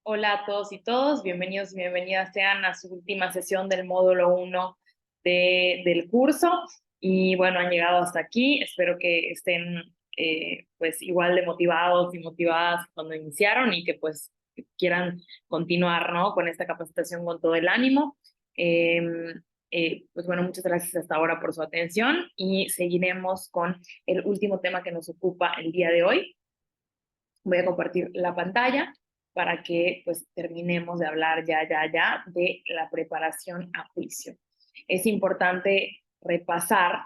Hola a todos y todos, bienvenidos y bienvenidas sean a su última sesión del módulo uno del curso. Y bueno, han llegado hasta aquí. Espero que estén pues igual de motivados y motivadas cuando iniciaron y que pues quieran continuar, ¿no? Con esta capacitación con todo el ánimo. Eh, pues bueno, muchas gracias hasta ahora por su atención y seguiremos con el último tema que nos ocupa el día de hoy. Voy a compartir la pantalla para que pues terminemos de hablar ya de la preparación a juicio. Es importante repasar,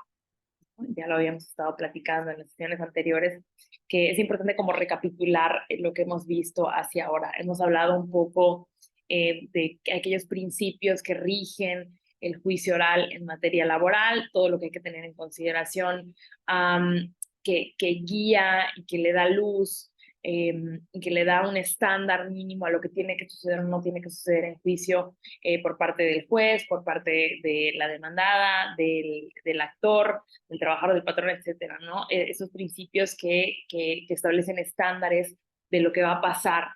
ya lo habíamos estado platicando en las sesiones anteriores, que es importante como recapitular lo que hemos visto hacia ahora. Hemos hablado un poco de aquellos principios que rigen el juicio oral en materia laboral, todo lo que hay que tener en consideración, que guía y que le da luz, que le da un estándar mínimo a lo que tiene que suceder o no tiene que suceder en juicio por parte del juez, por parte de la demandada, del actor, del trabajador, del patrón, etcétera, ¿no? Esos principios que establecen estándares de lo que va a pasar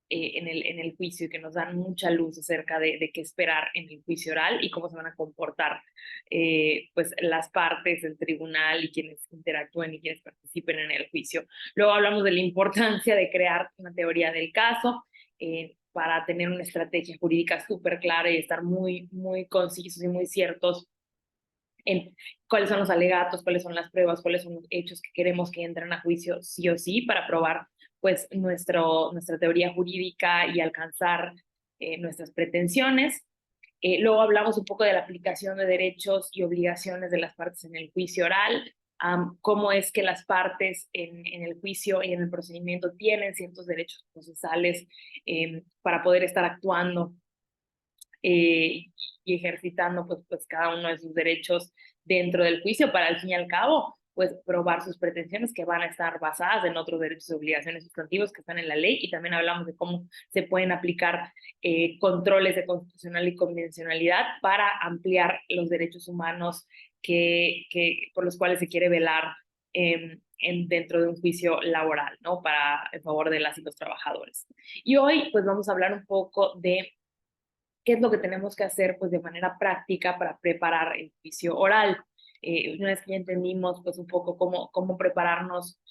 en el juicio y que nos dan mucha luz acerca de qué esperar en el juicio oral y cómo se van a comportar pues las partes del tribunal y quienes interactúen y quienes participen en el juicio. Luego hablamos de la importancia de crear una teoría del caso para tener una estrategia jurídica súper clara y estar muy concisos y muy ciertos en cuáles son los alegatos, cuáles son las pruebas, cuáles son los hechos que queremos que entren a juicio sí o sí para probar pues nuestra teoría jurídica y alcanzar nuestras pretensiones. Luego hablamos un poco de la aplicación de derechos y obligaciones de las partes en el juicio oral, cómo es que las partes en el juicio y en el procedimiento tienen ciertos derechos procesales para poder estar actuando eh, y ejercitando pues cada uno de sus derechos dentro del juicio para al fin y al cabo pues probar sus pretensiones que van a estar basadas en otros derechos y obligaciones sustantivos que están en la ley, y también hablamos de cómo se pueden aplicar controles de constitucional y convencionalidad para ampliar los derechos humanos por los cuales se quiere velar dentro de un juicio laboral, ¿no? En favor de las y los trabajadores. Y hoy pues vamos a hablar un poco de qué es lo que tenemos que hacer pues de manera práctica para preparar el juicio oral. Una vez que ya entendimos pues un poco cómo prepararnos,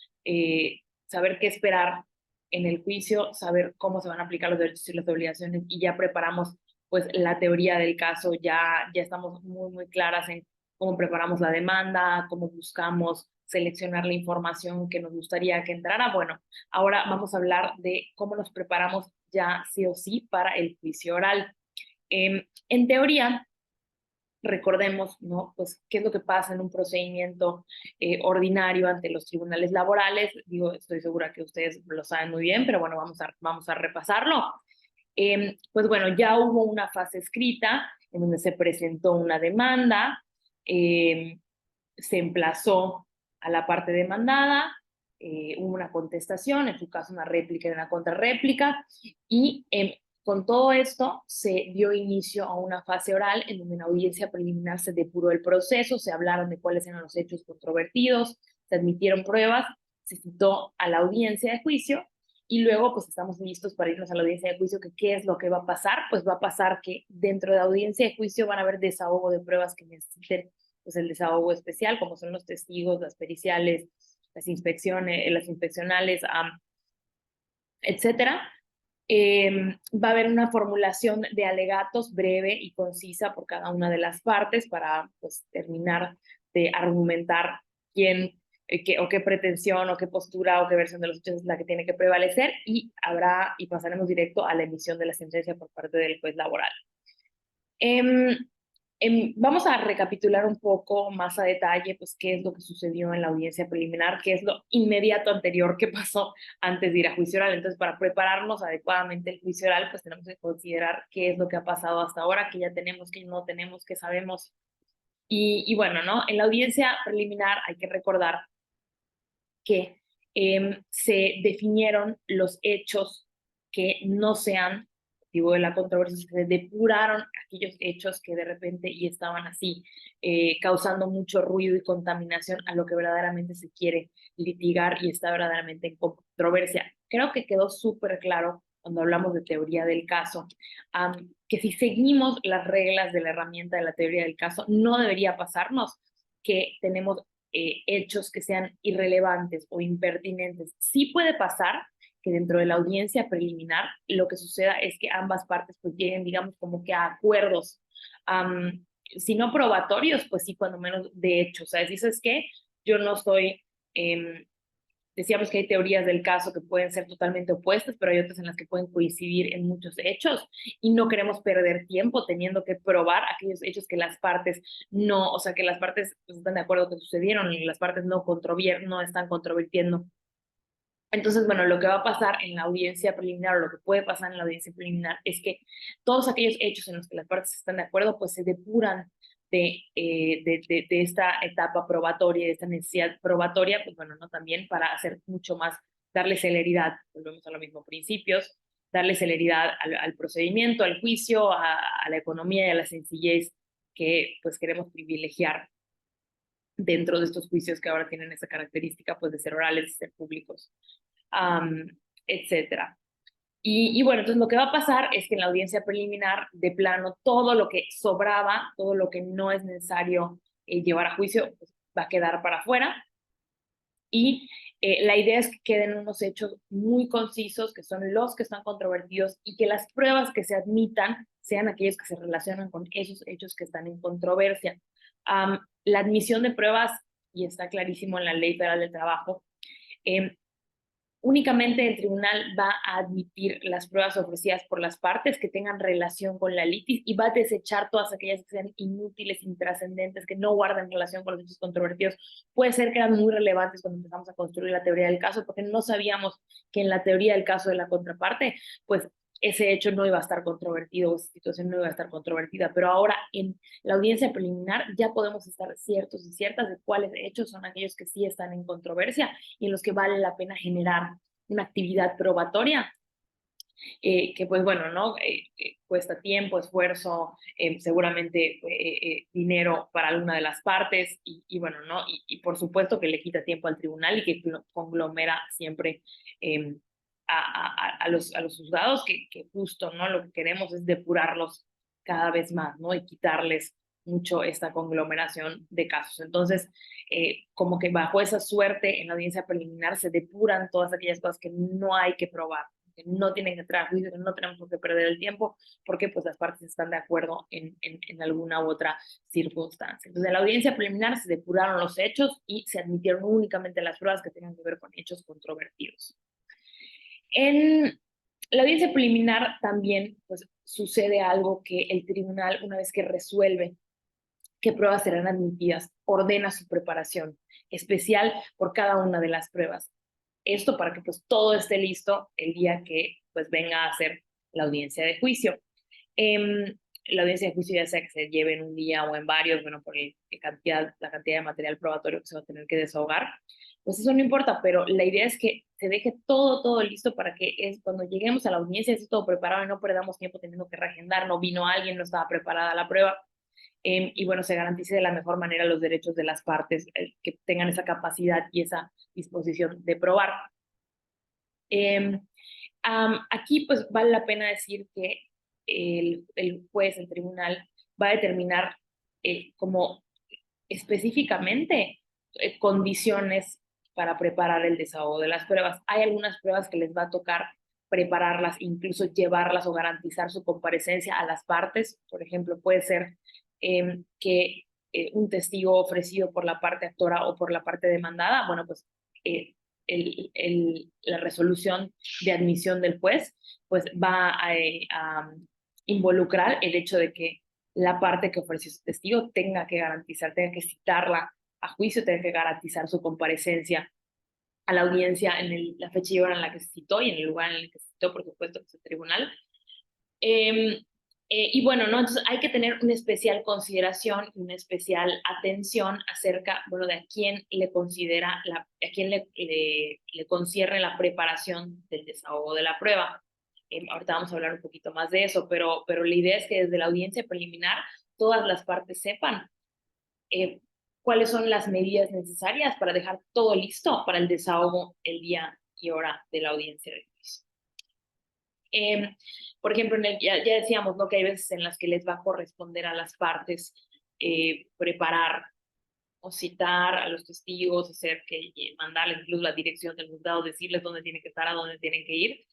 saber qué esperar en el juicio, saber cómo se van a aplicar los derechos y las obligaciones y ya preparamos pues la teoría del caso, ya estamos muy claras en cómo preparamos la demanda, cómo buscamos seleccionar la información que nos gustaría que entrara. Bueno, ahora vamos a hablar de cómo nos preparamos ya sí o sí para el juicio oral. En teoría, recordemos, ¿no? Pues, ¿qué es lo que pasa en un procedimiento ordinario ante los tribunales laborales? Digo, estoy segura que ustedes lo saben muy bien, pero bueno, vamos a repasarlo. Pues bueno, ya hubo una fase escrita en donde se presentó una demanda, eh, se emplazó a la parte demandada, hubo una contestación, en su caso una réplica y una contrarréplica, y con todo esto se dio inicio a una fase oral en donde en audiencia preliminar se depuró el proceso, se hablaron de cuáles eran los hechos controvertidos, se admitieron pruebas, se citó a la audiencia de juicio y luego pues estamos listos para irnos a la audiencia de juicio, que qué es lo que va a pasar. Pues va a pasar que dentro de la audiencia de juicio van a haber desahogo de pruebas que necesiten pues el desahogo especial, como son los testigos, las periciales, las inspecciones, las inspeccionales, etcétera. Va a haber una formulación de alegatos breve y concisa por cada una de las partes para pues, terminar de argumentar quién o qué pretensión o qué postura o qué versión de los hechos es la que tiene que prevalecer, y pasaremos directo a la emisión de la sentencia por parte del juez laboral. Vamos a recapitular un poco más a detalle pues qué es lo que sucedió en la audiencia preliminar, qué es lo inmediato anterior que pasó antes de ir a juicio oral. Entonces, para prepararnos adecuadamente el juicio oral, pues tenemos que considerar qué es lo que ha pasado hasta ahora, qué ya tenemos, qué no tenemos, qué sabemos. Y bueno, ¿no? En la audiencia preliminar hay que recordar que se definieron los hechos que no sean motivo de la controversia, se depuraron aquellos hechos que de repente y estaban así causando mucho ruido y contaminación a lo que verdaderamente se quiere litigar y está verdaderamente en controversia. Creo que quedó súper claro cuando hablamos de teoría del caso, que si seguimos las reglas de la herramienta de la teoría del caso, no debería pasarnos que tenemos hechos que sean irrelevantes o impertinentes. Sí puede pasar que dentro de la audiencia preliminar lo que suceda es que ambas partes pues lleguen, digamos, como que a acuerdos, si no probatorios, pues sí, cuando menos de hecho. O sea, dices que yo no estoy, decíamos que hay teorías del caso que pueden ser totalmente opuestas, pero hay otras en las que pueden coincidir en muchos hechos y no queremos perder tiempo teniendo que probar aquellos hechos que las partes no, o sea, que las partes pues, están de acuerdo que sucedieron y las partes no están controvirtiendo. Entonces, bueno, lo que va a pasar en la audiencia preliminar o lo que puede pasar en la audiencia preliminar es que todos aquellos hechos en los que las partes están de acuerdo, pues se depuran de esta etapa probatoria, de esta necesidad probatoria, pues bueno, ¿no? También para hacer mucho más, darle celeridad, volvemos a los mismos principios, darle celeridad al procedimiento, al juicio, a la economía y a la sencillez que pues queremos privilegiar dentro de estos juicios que ahora tienen esa característica pues de ser orales, de ser públicos, um, etcétera. Y bueno, entonces lo que va a pasar es que en la audiencia preliminar, de plano, todo lo que sobraba, todo lo que no es necesario llevar a juicio, pues, va a quedar para afuera. Y la idea es que queden unos hechos muy concisos, que son los que están controvertidos, y que las pruebas que se admitan sean aquellos que se relacionan con esos hechos que están en controversia. La admisión de pruebas, y está clarísimo en la Ley Federal del Trabajo, únicamente el tribunal va a admitir las pruebas ofrecidas por las partes que tengan relación con la litis y va a desechar todas aquellas que sean inútiles, intrascendentes, que no guarden relación con los hechos controvertidos. Puede ser que eran muy relevantes cuando empezamos a construir la teoría del caso, porque no sabíamos que en la teoría del caso de la contraparte, pues ese hecho no iba a estar controvertido, esa situación no iba a estar controvertida, pero ahora en la audiencia preliminar ya podemos estar ciertos y ciertas de cuáles hechos son aquellos que sí están en controversia y en los que vale la pena generar una actividad probatoria, que pues bueno, ¿no? Cuesta tiempo, esfuerzo, seguramente dinero para alguna de las partes y bueno, ¿no? Y por supuesto que le quita tiempo al tribunal y que conglomera siempre a los juzgados que justo, ¿no? Lo que queremos es depurarlos cada vez más, ¿no? Y quitarles mucho esta conglomeración de casos. Entonces, como que bajo esa suerte en la audiencia preliminar se depuran todas aquellas cosas que no hay que probar, que no tienen que entrar a juicio, que no tenemos por qué perder el tiempo, porque pues las partes están de acuerdo en alguna u otra circunstancia. Entonces, en la audiencia preliminar se depuraron los hechos y se admitieron únicamente las pruebas que tengan que ver con hechos controvertidos. En la audiencia preliminar también pues, sucede algo que el tribunal, una vez que resuelve qué pruebas serán admitidas, ordena su preparación especial por cada una de las pruebas. Esto para que pues todo esté listo el día que pues venga a hacer la audiencia de juicio. La audiencia de juicio ya sea que se lleve en un día o en varios, bueno, por la cantidad de material probatorio que se va a tener que desahogar, pues eso no importa, pero la idea es que se deje todo listo para que es cuando lleguemos a la audiencia esté todo preparado y no perdamos tiempo teniendo que reagendar, no vino alguien, no estaba preparada la prueba, y bueno, se garantice de la mejor manera los derechos de las partes, que tengan esa capacidad y esa disposición de probar. Aquí pues vale la pena decir que el juez, el tribunal, va a determinar como específicamente condiciones para preparar el desahogo de las pruebas. Hay algunas pruebas que les va a tocar prepararlas, incluso llevarlas o garantizar su comparecencia a las partes. Por ejemplo, puede ser que un testigo ofrecido por la parte actora o por la parte demandada, bueno, pues la resolución de admisión del juez, pues va a involucrar el hecho de que la parte que ofreció su testigo tenga que garantizar, tenga que citarla a juicio, tenga que garantizar su comparecencia a la audiencia en la fecha y hora en la que se citó y en el lugar en el que se citó, por supuesto, que es el tribunal. Y bueno, ¿no? Entonces hay que tener una especial consideración y una especial atención acerca, bueno, de a quién le considera, a quién le concierne la preparación del desahogo de la prueba. Ahorita vamos a hablar un poquito más de eso, pero la idea es que desde la audiencia preliminar todas las partes sepan cuáles son las medidas necesarias para dejar todo listo para el desahogo el día y hora de la audiencia de juicio. Por ejemplo, ya decíamos, ¿no? Que hay veces en las que les va a corresponder a las partes preparar o citar a los testigos, mandarles incluso la dirección del juzgado, decirles dónde tienen que estar, a dónde tienen que ir.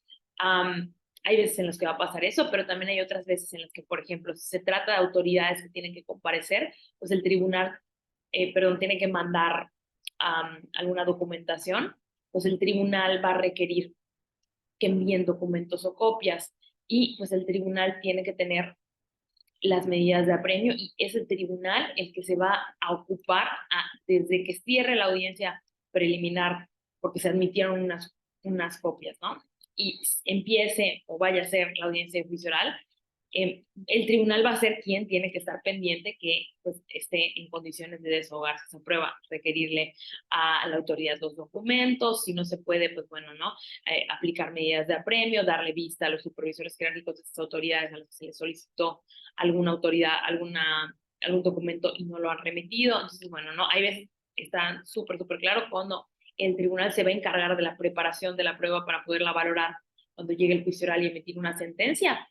Hay veces en las que va a pasar eso, pero también hay otras veces en las que, por ejemplo, si se trata de autoridades que tienen que comparecer, pues el tribunal, tiene que mandar alguna documentación, pues el tribunal va a requerir que envíen documentos o copias y pues el tribunal tiene que tener las medidas de apremio y es el tribunal el que se va a ocupar desde que cierre la audiencia preliminar, porque se admitieron unas copias, ¿no? Y empiece o vaya a ser la audiencia de juicio oral, el tribunal va a ser quien tiene que estar pendiente que pues, esté en condiciones de desahogarse esa prueba, requerirle a la autoridad los documentos, si no se puede, pues bueno, ¿no? Aplicar medidas de apremio, darle vista a los supervisores jerárquicos de esas autoridades a los que se les solicitó alguna autoridad, algún documento y no lo han remitido. Entonces, bueno, ¿no? Hay veces está súper claro cuando el tribunal se va a encargar de la preparación de la prueba para poderla valorar cuando llegue el juicio oral y emitir una sentencia.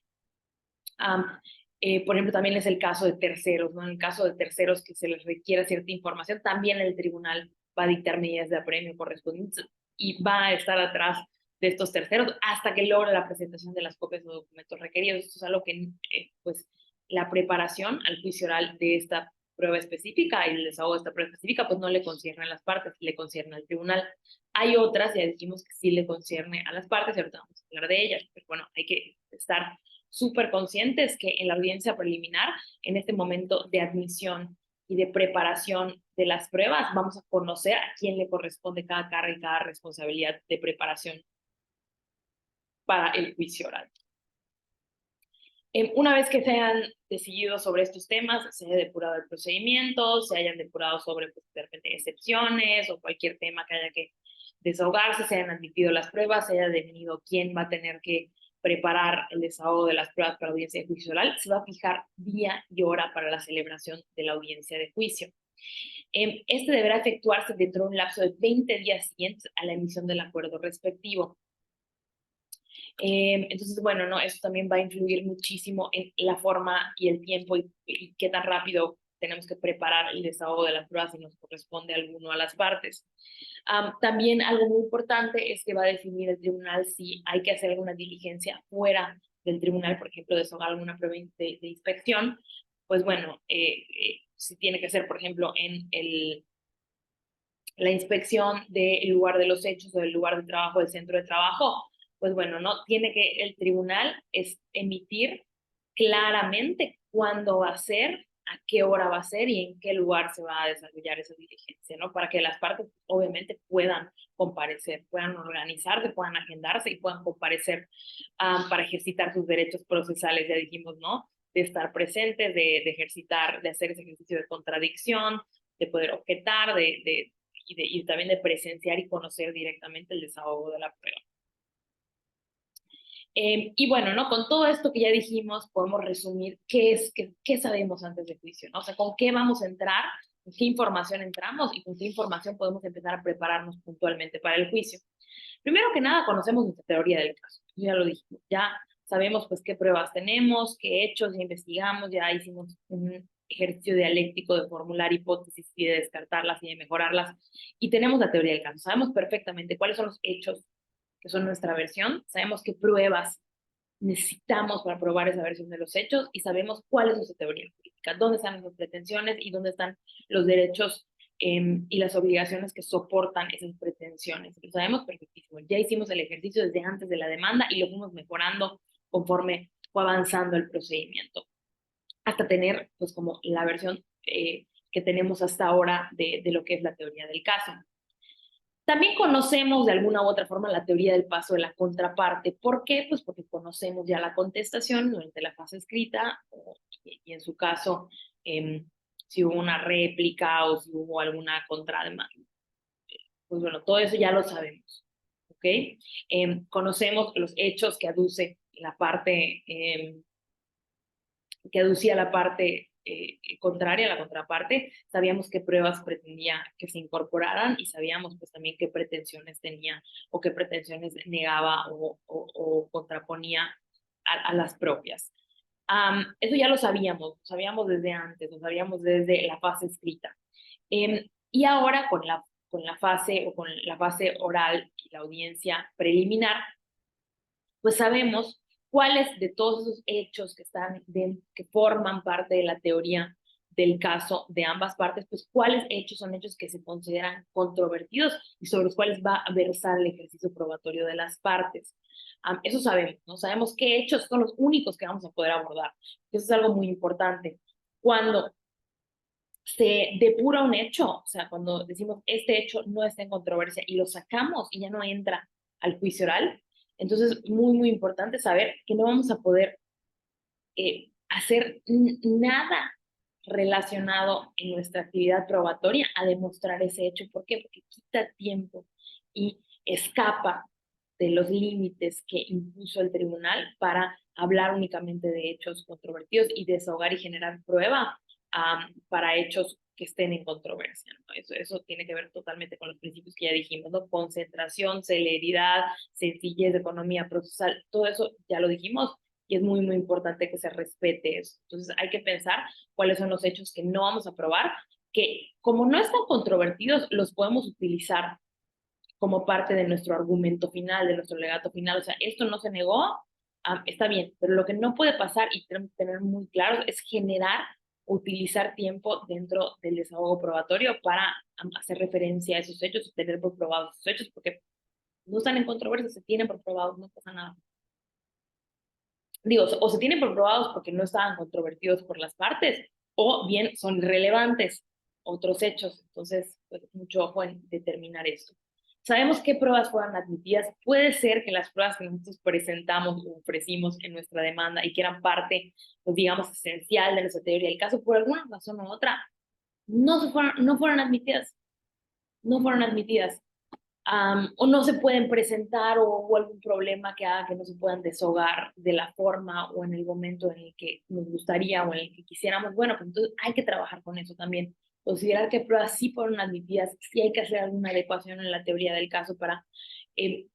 Por ejemplo, también es el caso de terceros, ¿no? En el caso de terceros que se les requiera cierta información, también el tribunal va a dictar medidas de apremio correspondientes y va a estar atrás de estos terceros hasta que logre la presentación de las copias de documentos requeridos. Esto es algo que, pues, la preparación al juicio oral de esta prueba específica y el desahogo de esta prueba específica, pues no le concierne a las partes, le concierne al tribunal. Hay otras, ya dijimos que sí le concierne a las partes, y ahorita vamos a hablar de ellas, pero bueno, hay que estar súper conscientes que en la audiencia preliminar, en este momento de admisión y de preparación de las pruebas, vamos a conocer a quién le corresponde cada carga y cada responsabilidad de preparación para el juicio oral. Una vez que se hayan decidido sobre estos temas, se haya depurado el procedimiento, se hayan depurado sobre pues, de repente excepciones o cualquier tema que haya que desahogarse, se hayan admitido las pruebas, se haya definido quién va a tener que preparar el desahogo de las pruebas para la audiencia de juicio oral, se va a fijar día y hora para la celebración de la audiencia de juicio. Este deberá efectuarse dentro de un lapso de 20 días siguientes a la emisión del acuerdo respectivo. Entonces, bueno, ¿no? Eso también va a influir muchísimo en la forma y el tiempo y qué tan rápido tenemos que preparar el desahogo de las pruebas si nos corresponde alguno a las partes. También algo muy importante es que va a definir el tribunal si hay que hacer alguna diligencia fuera del tribunal, por ejemplo, desahogar alguna prueba de inspección, pues bueno, si tiene que ser, por ejemplo, en la inspección del lugar de los hechos o del lugar de trabajo, del centro de trabajo, pues bueno, no tiene que el tribunal emitir claramente cuándo va a ser, a qué hora va a ser y en qué lugar se va a desarrollar esa diligencia, ¿no? Para que las partes obviamente puedan comparecer, puedan organizarse, puedan agendarse y puedan comparecer para ejercitar sus derechos procesales, ya dijimos, ¿no? De estar presentes, de ejercitar, de hacer ese ejercicio de contradicción, de poder objetar, y también de presenciar y conocer directamente el desahogo de la prueba. Y bueno, ¿no? Con todo esto que ya dijimos, podemos resumir qué sabemos antes del juicio, ¿no? O sea, con qué vamos a entrar, con qué información entramos y con qué información podemos empezar a prepararnos puntualmente para el juicio. Primero que nada, conocemos nuestra teoría del caso. Ya lo dijimos, ya sabemos pues qué pruebas tenemos, qué hechos, ya investigamos, ya hicimos un ejercicio dialéctico de formular hipótesis y de descartarlas y de mejorarlas. Y tenemos la teoría del caso. Sabemos perfectamente cuáles son los hechos que son nuestra versión, sabemos qué pruebas necesitamos para probar esa versión de los hechos y sabemos cuál es nuestra teoría jurídica, dónde están nuestras pretensiones y dónde están los derechos y las obligaciones que soportan esas pretensiones. Lo sabemos perfectísimo. Ya hicimos el ejercicio desde antes de la demanda y lo fuimos mejorando conforme fue avanzando el procedimiento, hasta tener pues como la versión que tenemos hasta ahora de lo que es la teoría del caso. También conocemos de alguna u otra forma la teoría del paso de la contraparte. ¿Por qué? Pues porque conocemos ya la contestación durante la fase escrita y en su caso, si hubo una réplica o si hubo alguna contrademanda. Pues bueno, todo eso ya lo sabemos. ¿Ok? Conocemos los hechos que aduce la parte, que aducía la parte contraria, la contraparte, sabíamos qué pruebas pretendía que se incorporaran y sabíamos pues también qué pretensiones tenía o qué pretensiones negaba o contraponía a las propias. Eso ya lo sabíamos desde antes, lo sabíamos desde la fase escrita. Y ahora con la fase o con la fase oral y la audiencia preliminar, pues sabemos cuáles de todos esos hechos que forman parte de la teoría del caso de ambas partes, pues cuáles hechos son hechos que se consideran controvertidos y sobre los cuales va a versar el ejercicio probatorio de las partes. Eso sabemos, ¿no? Sabemos qué hechos son los únicos que vamos a poder abordar. Eso es algo muy importante. Cuando se depura un hecho, o sea, cuando decimos este hecho no está en controversia y lo sacamos y ya no entra al juicio oral, entonces muy, muy importante saber que no vamos a poder hacer nada relacionado en nuestra actividad probatoria a demostrar ese hecho. ¿Por qué? Porque quita tiempo y escapa de los límites que impuso el tribunal para hablar únicamente de hechos controvertidos y desahogar y generar prueba para hechos que estén en controversia, ¿no? Eso tiene que ver totalmente con los principios que ya dijimos, ¿no? Concentración, celeridad, sencillez de economía procesal, todo eso ya lo dijimos y es muy, muy importante que se respete eso. Entonces hay que pensar cuáles son los hechos que no vamos a probar, que como no están controvertidos, los podemos utilizar como parte de nuestro argumento final, de nuestro legato final. O sea, esto no se negó, está bien, pero lo que no puede pasar y tenemos que tener muy claro es generar, utilizar tiempo dentro del desahogo probatorio para hacer referencia a esos hechos, tener por probados esos hechos, porque no están en controversia, se tienen por probados, no pasa nada. Digo, o se tienen por probados porque no estaban controvertidos por las partes, o bien son irrelevantes otros hechos. Entonces, pues, mucho ojo en determinar esto. Sabemos qué pruebas fueron admitidas. Puede ser que las pruebas que nosotros presentamos o ofrecimos en nuestra demanda y que eran parte, pues digamos, esencial de nuestra teoría del caso, por alguna razón u otra, no fueron admitidas. No fueron admitidas. O no se pueden presentar o hubo algún problema que haga que no se puedan deshogar de la forma o en el momento en el que nos gustaría o en el que quisiéramos. Bueno, pues entonces hay que trabajar con eso también. Considerar qué pruebas sí fueron admitidas, si hay que hacer alguna adecuación en la teoría del caso para que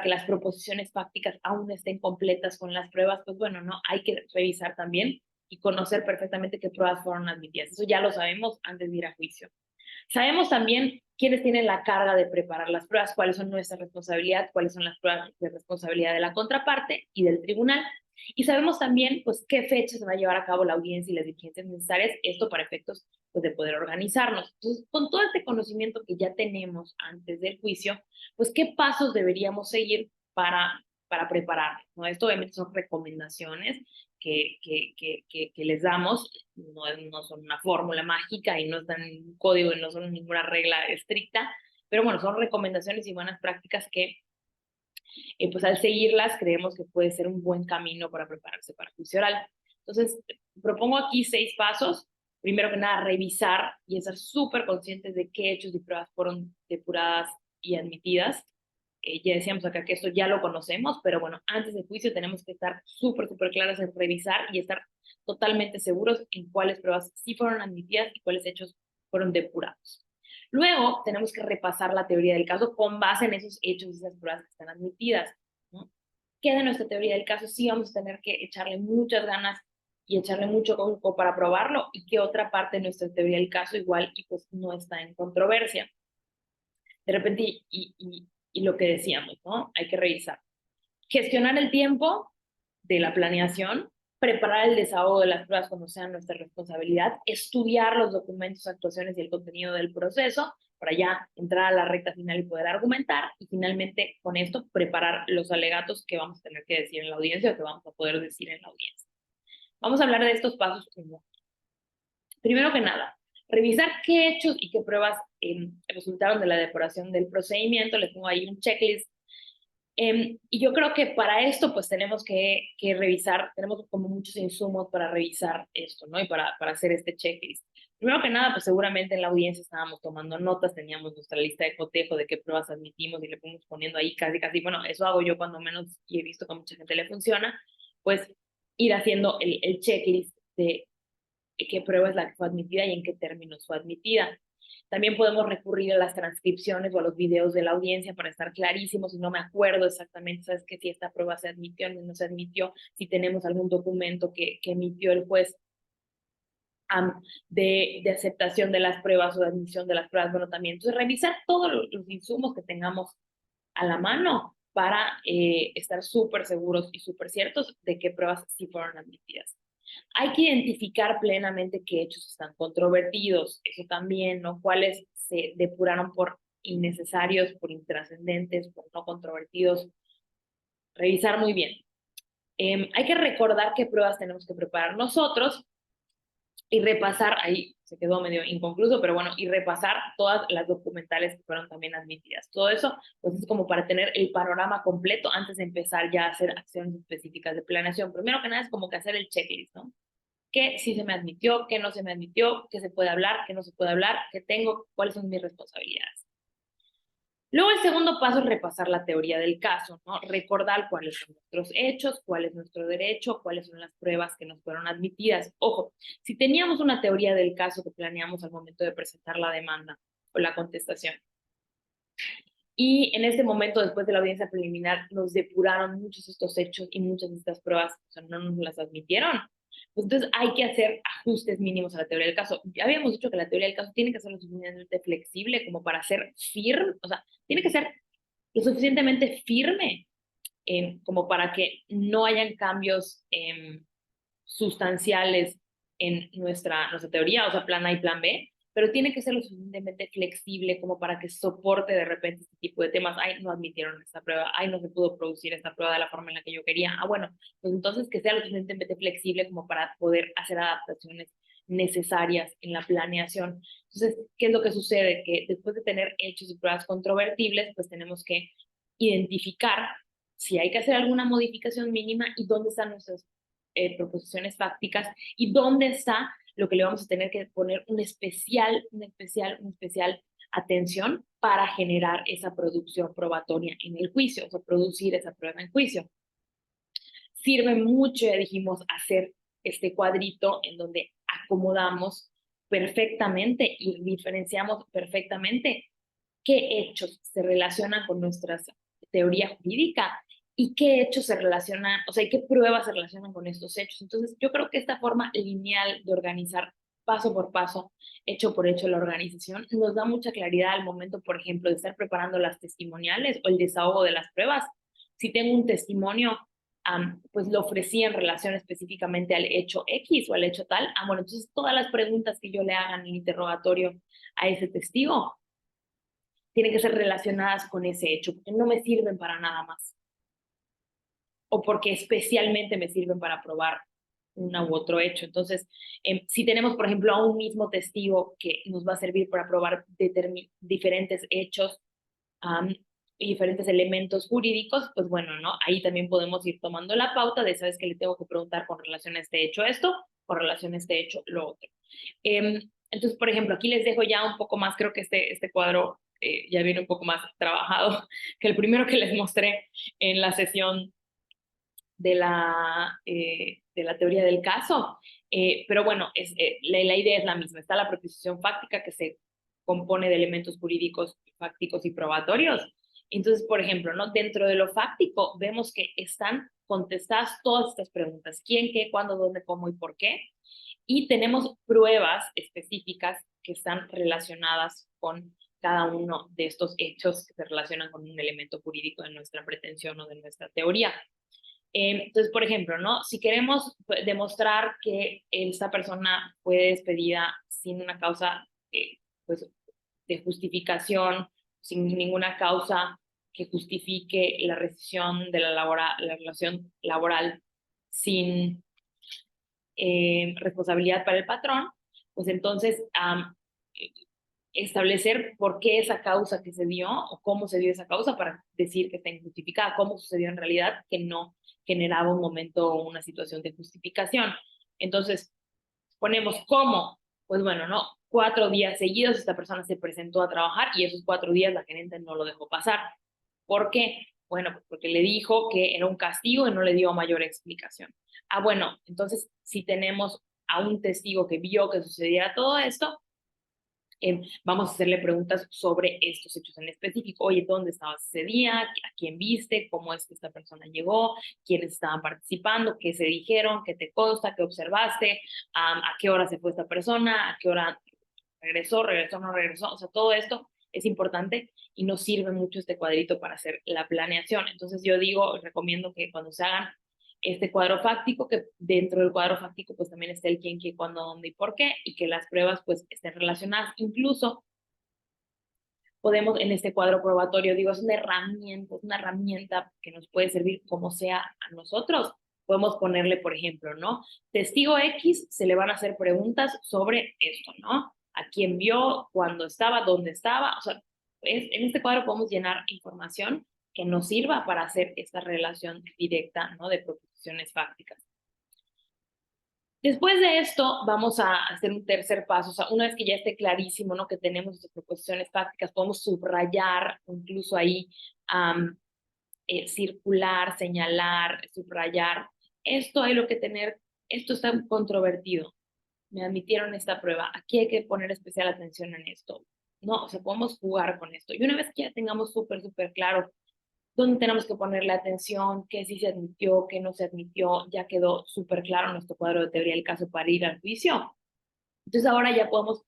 las proposiciones fácticas aún estén completas con las pruebas, pues bueno, no, hay que revisar también y conocer perfectamente qué pruebas fueron admitidas. Eso ya lo sabemos antes de ir a juicio. Sabemos también quiénes tienen la carga de preparar las pruebas, cuáles son nuestra responsabilidad, cuáles son las pruebas de responsabilidad de la contraparte y del tribunal. Y sabemos también, pues, qué fecha se va a llevar a cabo la audiencia y las diligencias necesarias, esto para efectos, pues, de poder organizarnos. Entonces, con todo este conocimiento que ya tenemos antes del juicio, pues, ¿qué pasos deberíamos seguir para prepararnos, ¿no? Esto obviamente son recomendaciones que les damos, no son una fórmula mágica y no están en un código y no son ninguna regla estricta, pero bueno, son recomendaciones y buenas prácticas que pues al seguirlas creemos que puede ser un buen camino para prepararse para juicio oral. Entonces, propongo aquí 6 pasos. Primero que nada, revisar y estar súper conscientes de qué hechos y pruebas fueron depuradas y admitidas. Ya decíamos acá que esto ya lo conocemos, pero bueno, antes del juicio tenemos que estar súper, súper claros en revisar y estar totalmente seguros en cuáles pruebas sí fueron admitidas y cuáles hechos fueron depurados. Luego tenemos que repasar la teoría del caso con base en esos hechos y esas pruebas que están admitidas, ¿no? ¿Qué de nuestra teoría del caso sí vamos a tener que echarle muchas ganas y echarle mucho coco para probarlo y qué otra parte de nuestra teoría del caso igual y pues no está en controversia? De repente, y lo que decíamos, ¿no? Hay que revisar. Gestionar el tiempo de la planeación, preparar el desahogo de las pruebas cuando sea nuestra responsabilidad, estudiar los documentos, actuaciones y el contenido del proceso para ya entrar a la recta final y poder argumentar y finalmente con esto preparar los alegatos que vamos a tener que decir en la audiencia o que vamos a poder decir en la audiencia. Vamos a hablar de estos pasos uno. Primero que nada, revisar qué hechos y qué pruebas resultaron de la depuración del procedimiento. Les pongo ahí un checklist. Y yo creo que para esto pues tenemos que revisar, tenemos como muchos insumos para revisar esto, ¿no? Y para hacer este checklist. Primero que nada, pues seguramente en la audiencia estábamos tomando notas, teníamos nuestra lista de cotejo de qué pruebas admitimos y le fuimos poniendo ahí casi, casi, bueno, eso hago yo cuando menos y he visto que a mucha gente le funciona, pues ir haciendo el checklist qué prueba es la que fue admitida y en qué términos fue admitida. También podemos recurrir a las transcripciones o a los videos de la audiencia para estar clarísimos si no me acuerdo exactamente, sabes que si esta prueba se admitió o no se admitió, si tenemos algún documento que emitió el juez de aceptación de las pruebas o de admisión de las pruebas. Bueno, también, entonces, revisar todos los insumos que tengamos a la mano para estar súper seguros y súper ciertos de qué pruebas sí fueron admitidas. Hay que identificar plenamente qué hechos están controvertidos, eso también, ¿no? Cuáles se depuraron por innecesarios, por intrascendentes, por no controvertidos. Revisar muy bien. Hay que recordar qué pruebas tenemos que preparar nosotros y repasar, ahí se quedó medio inconcluso, pero bueno, y repasar todas las documentales que fueron también admitidas. Todo eso, pues es como para tener el panorama completo antes de empezar ya a hacer acciones específicas de planeación. Primero que nada es como que hacer el checklist, ¿no? ¿Qué sí se me admitió, qué no se me admitió, qué se puede hablar, qué no se puede hablar, qué tengo, cuáles son mis responsabilidades? Luego el segundo paso es repasar la teoría del caso, ¿no? Recordar cuáles son nuestros hechos, cuál es nuestro derecho, cuáles son las pruebas que nos fueron admitidas. Ojo, si teníamos una teoría del caso que planeamos al momento de presentar la demanda o la contestación, y en este momento, después de la audiencia preliminar, nos depuraron muchos de estos hechos y muchas de estas pruebas, o sea, no nos las admitieron. Pues entonces hay que hacer ajustes mínimos a la teoría del caso. Ya habíamos dicho que la teoría del caso tiene que ser lo suficientemente flexible como para ser firme, o sea, tiene que ser lo suficientemente firme como para que no hayan cambios sustanciales en nuestra teoría, o sea, plan A y plan B, pero tiene que ser lo suficientemente flexible como para que soporte de repente este tipo de temas. Ay, no admitieron esta prueba, ay, no se pudo producir esta prueba de la forma en la que yo quería. Ah, bueno, pues entonces que sea lo suficientemente flexible como para poder hacer adaptaciones necesarias en la planeación. Entonces, ¿qué es lo que sucede? Que después de tener hechos y pruebas controvertibles, pues tenemos que identificar si hay que hacer alguna modificación mínima y dónde están nuestras proposiciones fácticas y dónde está lo que le vamos a tener que poner una especial atención para generar esa producción probatoria en el juicio, o sea, producir esa prueba en juicio. Sirve mucho, ya dijimos, hacer este cuadrito en donde acomodamos perfectamente y diferenciamos perfectamente qué hechos se relacionan con nuestra teoría jurídica y qué hechos se relacionan, o sea, y qué pruebas se relacionan con estos hechos. Entonces, yo creo que esta forma lineal de organizar paso por paso, hecho por hecho la organización, nos da mucha claridad al momento, por ejemplo, de estar preparando las testimoniales o el desahogo de las pruebas. Si tengo un testimonio, pues lo ofrecí en relación específicamente al hecho X o al hecho tal, bueno, entonces todas las preguntas que yo le haga en el interrogatorio a ese testigo tienen que ser relacionadas con ese hecho, porque no me sirven para nada más. O porque especialmente me sirven para probar una u otro hecho. Entonces, si tenemos, por ejemplo, a un mismo testigo que nos va a servir para probar diferentes hechos y diferentes elementos jurídicos, pues bueno, ¿no? Ahí también podemos ir tomando la pauta de, ¿sabes qué? Le tengo que preguntar con relación a este hecho esto, con relación a este hecho lo otro. Entonces, por ejemplo, aquí les dejo ya un poco más, creo que este cuadro ya viene un poco más trabajado que el primero que les mostré en la sesión de la teoría del caso. Pero bueno, la idea es la misma. Está la proposición fáctica que se compone de elementos jurídicos, fácticos y probatorios. Entonces, por ejemplo, ¿no? Dentro de lo fáctico vemos que están contestadas todas estas preguntas. ¿Quién, qué, cuándo, dónde, cómo y por qué? Y tenemos pruebas específicas que están relacionadas con cada uno de estos hechos que se relacionan con un elemento jurídico de nuestra pretensión o de nuestra teoría. Entonces, por ejemplo, ¿no? Si queremos demostrar que esta persona fue despedida sin una causa pues, de justificación, sin ninguna causa que justifique la rescisión de la relación laboral sin responsabilidad para el patrón, pues entonces establecer por qué esa causa que se dio o cómo se dio esa causa para decir que está injustificada, cómo sucedió en realidad que no generaba un momento o una situación de justificación. Entonces, ponemos cómo, pues bueno, ¿no? 4 días seguidos esta persona se presentó a trabajar y esos 4 días la gerente no lo dejó pasar. ¿Por qué? Bueno, pues porque le dijo que era un castigo y no le dio mayor explicación. Bueno, entonces si tenemos a un testigo que vio que sucediera todo esto, vamos a hacerle preguntas sobre estos hechos en específico. Oye, ¿dónde estabas ese día? ¿A quién viste? ¿Cómo es que esta persona llegó? ¿Quiénes estaban participando? ¿Qué se dijeron? ¿Qué te consta? ¿Qué observaste? ¿A qué hora se fue esta persona? ¿A qué hora regresó, no regresó? O sea, todo esto es importante y nos sirve mucho este cuadrito para hacer la planeación. Entonces yo digo, recomiendo que cuando se hagan este cuadro fáctico, que dentro del cuadro fáctico pues también esté el quién, qué, cuándo, dónde y por qué, y que las pruebas pues estén relacionadas. Incluso podemos en este cuadro probatorio, digo, es una herramienta que nos puede servir como sea a nosotros. Podemos ponerle, por ejemplo, ¿no? Testigo X, se le van a hacer preguntas sobre esto, ¿no? A quién vio, cuándo estaba, dónde estaba. O sea, en este cuadro podemos llenar información que nos sirva para hacer esta relación directa, ¿no? De proposiciones fácticas. Después de esto, vamos a hacer un tercer paso. O sea, una vez que ya esté clarísimo, ¿no? Que tenemos estas proposiciones prácticas, podemos subrayar, incluso ahí, circular, señalar, subrayar. Esto hay lo que tener, esto está controvertido. Me admitieron esta prueba. Aquí hay que poner especial atención en esto. No, o sea, podemos jugar con esto. Y una vez que ya tengamos súper claro dónde tenemos que ponerle atención, qué sí se admitió, qué no se admitió, ya quedó súper claro nuestro cuadro de teoría del caso para ir al juicio. Entonces ahora ya podemos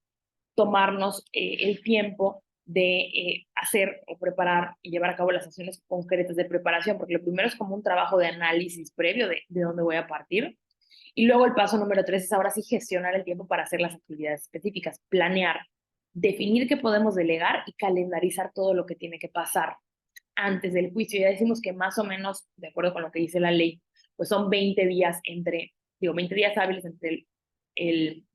tomarnos el tiempo de hacer o preparar y llevar a cabo las acciones concretas de preparación, porque lo primero es como un trabajo de análisis previo de dónde voy a partir. Y luego el paso número 3 es ahora sí gestionar el tiempo para hacer las actividades específicas, planear, definir qué podemos delegar y calendarizar todo lo que tiene que pasar antes del juicio. Ya decimos que más o menos, de acuerdo con lo que dice la ley, pues son 20 días digo, 20 días hábiles el,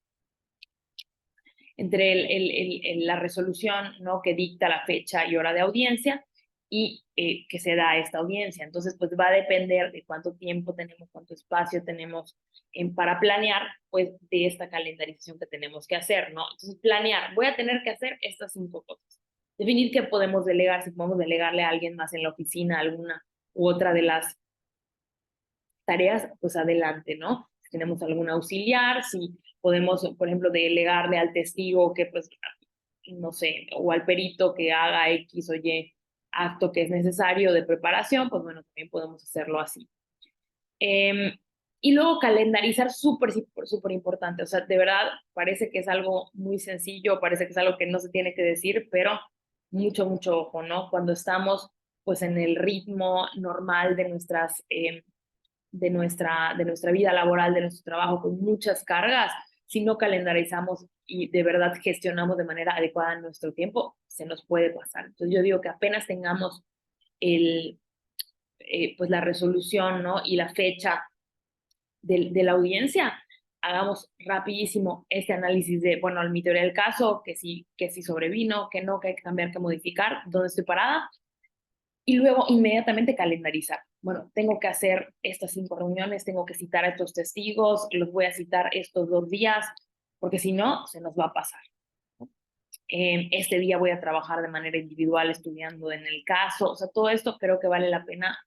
la resolución, ¿no? Que dicta la fecha y hora de audiencia y que se da esta audiencia. Entonces, pues va a depender de cuánto tiempo tenemos, cuánto espacio tenemos para planear, pues, de esta calendarización que tenemos que hacer, ¿no? Entonces, planear, voy a tener que hacer estas 5 cosas. Definir qué podemos delegar, si podemos delegarle a alguien más en la oficina, alguna u otra de las tareas, pues adelante, ¿no? Si tenemos algún auxiliar, si podemos, por ejemplo, delegarle al testigo que, pues, no sé, o al perito que haga X o Y acto que es necesario de preparación, pues bueno, también podemos hacerlo así. Y luego calendarizar súper importante. O sea, de verdad parece que es algo muy sencillo, parece que es algo que no se tiene que decir, pero mucho ojo, ¿no? Cuando estamos pues en el ritmo normal de nuestra vida laboral, de nuestro trabajo, con muchas cargas, si no calendarizamos y de verdad gestionamos de manera adecuada nuestro tiempo, se nos puede pasar. Entonces yo digo que apenas tengamos el, pues la resolución, ¿no? Y la fecha de la audiencia, hagamos rapidísimo este análisis de, bueno, mi teoría del caso, que si sobrevino, que no, que hay que cambiar, que modificar, dónde estoy parada, y luego inmediatamente calendarizar. Bueno, tengo que hacer estas 5 reuniones, tengo que citar a estos testigos, los voy a citar estos 2 días, porque si no, se nos va a pasar. Este día voy a trabajar de manera individual estudiando en el caso, o sea, todo esto creo que vale la pena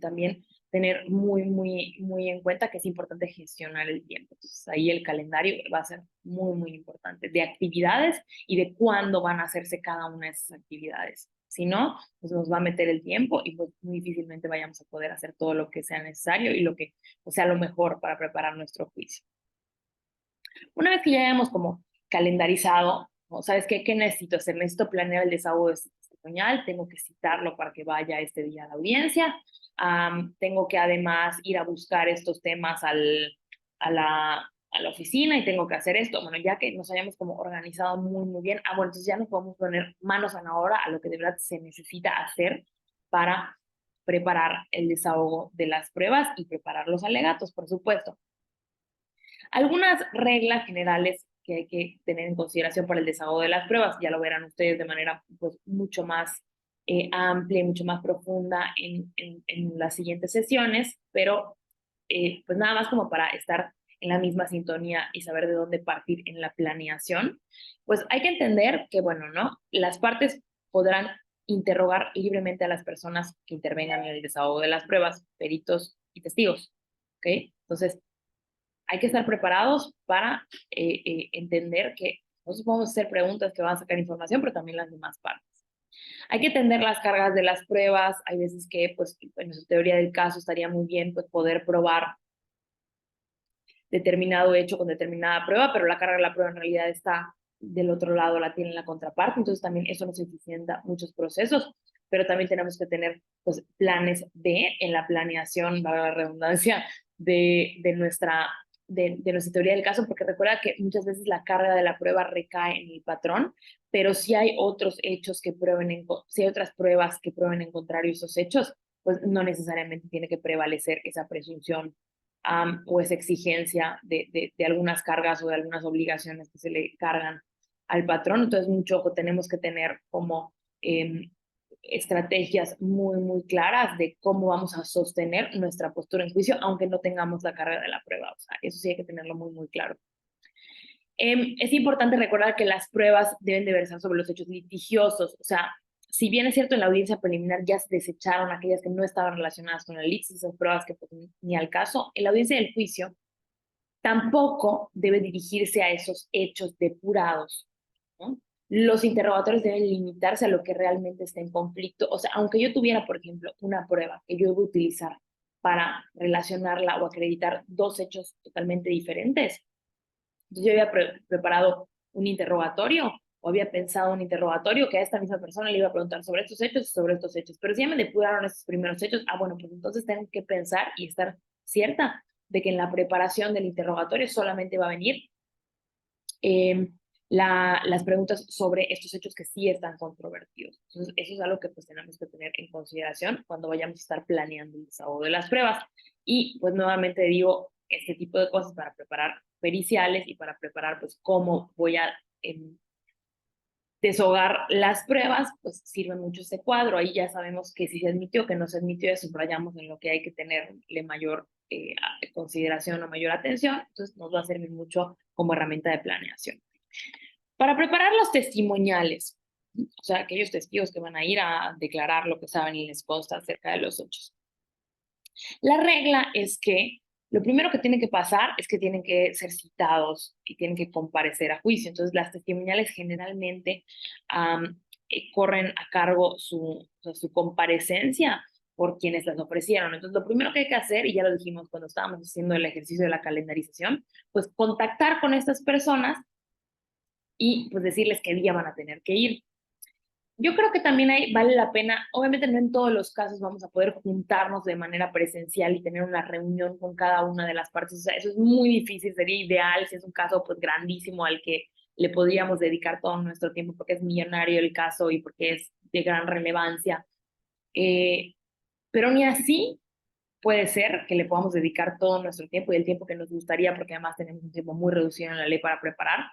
también tener muy en cuenta que es importante gestionar el tiempo. Entonces ahí el calendario va a ser muy importante de actividades y de cuándo van a hacerse cada una de esas actividades. Si no, pues nos va a meter el tiempo y pues muy difícilmente vayamos a poder hacer todo lo que sea necesario y lo que sea lo mejor para preparar nuestro juicio. Una vez que ya hayamos como calendarizado, ¿no? ¿Sabes qué? ¿Qué necesito hacer? Necesito planear el desahogo testimonial, tengo que citarlo para que vaya este día a la audiencia, tengo que además ir a buscar estos temas a la oficina y tengo que hacer esto. Bueno, ya que nos hayamos como organizado muy bien, bueno, entonces ya nos podemos poner manos a la obra a lo que de verdad se necesita hacer para preparar el desahogo de las pruebas y preparar los alegatos, por supuesto. Algunas reglas generales que hay que tener en consideración para el desahogo de las pruebas, ya lo verán ustedes de manera pues, mucho más amplia y mucho más profunda en las siguientes sesiones, pero pues nada más como para estar en la misma sintonía y saber de dónde partir en la planeación, pues hay que entender que, bueno, ¿no? Las partes podrán interrogar libremente a las personas que intervengan en el desahogo de las pruebas, peritos y testigos, ¿ok? Entonces, hay que estar preparados para entender que nosotros podemos hacer preguntas que van a sacar información, pero también las demás partes. Hay que entender las cargas de las pruebas. Hay veces que, pues, en su teoría del caso estaría muy bien, pues, poder probar determinado hecho con determinada prueba, pero la carga de la prueba en realidad está del otro lado, la tiene la contraparte, entonces también eso nos eficienta muchos procesos, pero también tenemos que tener, pues, planes B en la planeación, valga la redundancia, de nuestra teoría del caso, porque recuerda que muchas veces la carga de la prueba recae en el patrón, pero si hay otros hechos que prueben, si hay otras pruebas que prueben en contrario a esos hechos, pues no necesariamente tiene que prevalecer esa presunción o esa exigencia de algunas cargas o de algunas obligaciones que se le cargan al patrón. Entonces, mucho ojo, tenemos que tener como estrategias muy, muy claras de cómo vamos a sostener nuestra postura en juicio, aunque no tengamos la carga de la prueba. O sea, eso sí hay que tenerlo muy, muy claro. Es importante recordar que las pruebas deben de versar sobre los hechos litigiosos. O sea, si bien es cierto en la audiencia preliminar ya se desecharon aquellas que no estaban relacionadas con el litis, esas pruebas que pues, ni al caso, en la audiencia del juicio tampoco debe dirigirse a esos hechos depurados, ¿no? Los interrogatorios deben limitarse a lo que realmente está en conflicto. O sea, aunque yo tuviera, por ejemplo, una prueba que yo iba a utilizar para relacionarla o acreditar dos hechos totalmente diferentes, entonces yo había preparado un interrogatorio o había pensado un interrogatorio que a esta misma persona le iba a preguntar sobre estos hechos y sobre estos hechos. Pero si ya me depuraron estos primeros hechos, bueno, pues entonces tengo que pensar y estar cierta de que en la preparación del interrogatorio solamente va a venir eh, las preguntas sobre estos hechos que sí están controvertidos. Entonces, eso es algo que pues tenemos que tener en consideración cuando vayamos a estar planeando el desahogo de las pruebas. Y pues nuevamente digo, este tipo de cosas para preparar periciales y para preparar pues cómo voy a deshogar las pruebas, pues sirve mucho este cuadro. Ahí ya sabemos que si se admitió, que no se admitió, ya subrayamos en lo que hay que tenerle mayor consideración o mayor atención. Entonces nos va a servir mucho como herramienta de planeación. Para preparar los testimoniales, o sea, aquellos testigos que van a ir a declarar lo que saben y les consta acerca de los hechos. La regla es que lo primero que tiene que pasar es que tienen que ser citados y tienen que comparecer a juicio. Entonces, las testimoniales generalmente corren a cargo su comparecencia por quienes las ofrecieron. Entonces, lo primero que hay que hacer, y ya lo dijimos cuando estábamos haciendo el ejercicio de la calendarización, pues contactar con estas personas y pues decirles qué día van a tener que ir. Yo creo que también vale la pena, obviamente no en todos los casos vamos a poder juntarnos de manera presencial y tener una reunión con cada una de las partes, o sea, eso es muy difícil, sería ideal si es un caso pues grandísimo al que le podríamos dedicar todo nuestro tiempo porque es millonario el caso y porque es de gran relevancia, pero ni así puede ser que le podamos dedicar todo nuestro tiempo y el tiempo que nos gustaría, porque además tenemos un tiempo muy reducido en la ley para preparar,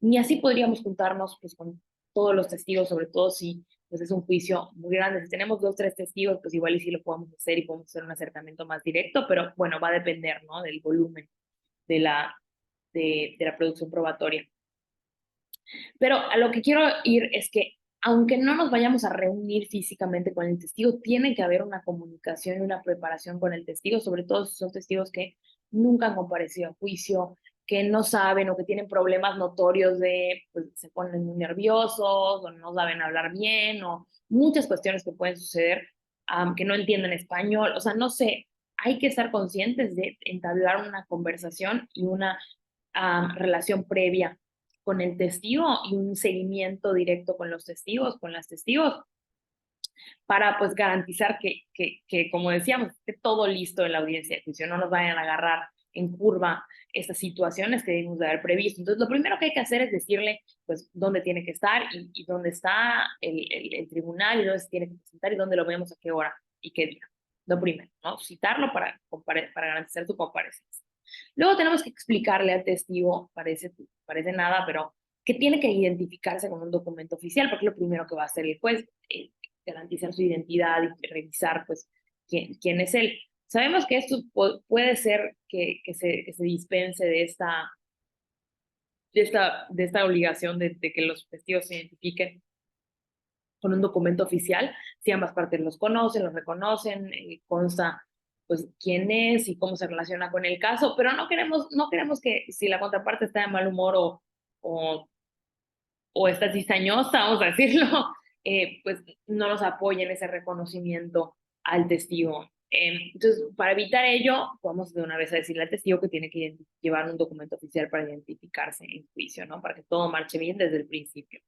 ni así podríamos juntarnos pues, con todos los testigos, sobre todo si pues, es un juicio muy grande. Si tenemos 2, 3 testigos, pues igual y sí lo podemos hacer y podemos hacer un acercamiento más directo, pero bueno, va a depender, ¿no? Del volumen de la producción probatoria. Pero a lo que quiero ir es que aunque no nos vayamos a reunir físicamente con el testigo, tiene que haber una comunicación y una preparación con el testigo, sobre todo si son testigos que nunca han comparecido a juicio, que no saben o que tienen problemas notorios de, pues se ponen muy nerviosos o no saben hablar bien o muchas cuestiones que pueden suceder, que no entienden español, o sea, no sé, hay que estar conscientes de entablar una conversación y una relación previa con el testigo y un seguimiento directo con los testigos, con las testigos, para pues garantizar que como decíamos, esté todo listo en la audiencia de juicio, no nos vayan a agarrar en curva estas situaciones que debemos de haber previsto. Entonces, lo primero que hay que hacer es decirle, pues, dónde tiene que estar y dónde está el tribunal y dónde se tiene que presentar y dónde lo vemos a qué hora y qué día. Lo primero, ¿no? Citarlo para garantizar su comparecencia. Luego tenemos que explicarle al testigo, parece nada, pero que tiene que identificarse con un documento oficial, porque es lo primero que va a hacer el juez, garantizar su identidad y revisar pues quién es él. Sabemos que esto puede ser que se dispense de esta obligación de que los testigos se identifiquen con un documento oficial, si ambas partes los conocen, los reconocen, consta pues quién es y cómo se relaciona con el caso, pero no queremos que si la contraparte está de mal humor o, o está cizañosa, vamos a decirlo, pues no nos apoyen ese reconocimiento al testigo. Entonces, para evitar ello, vamos de una vez a decirle al testigo que tiene que llevar un documento oficial para identificarse en juicio, ¿no? Para que todo marche bien desde el principio.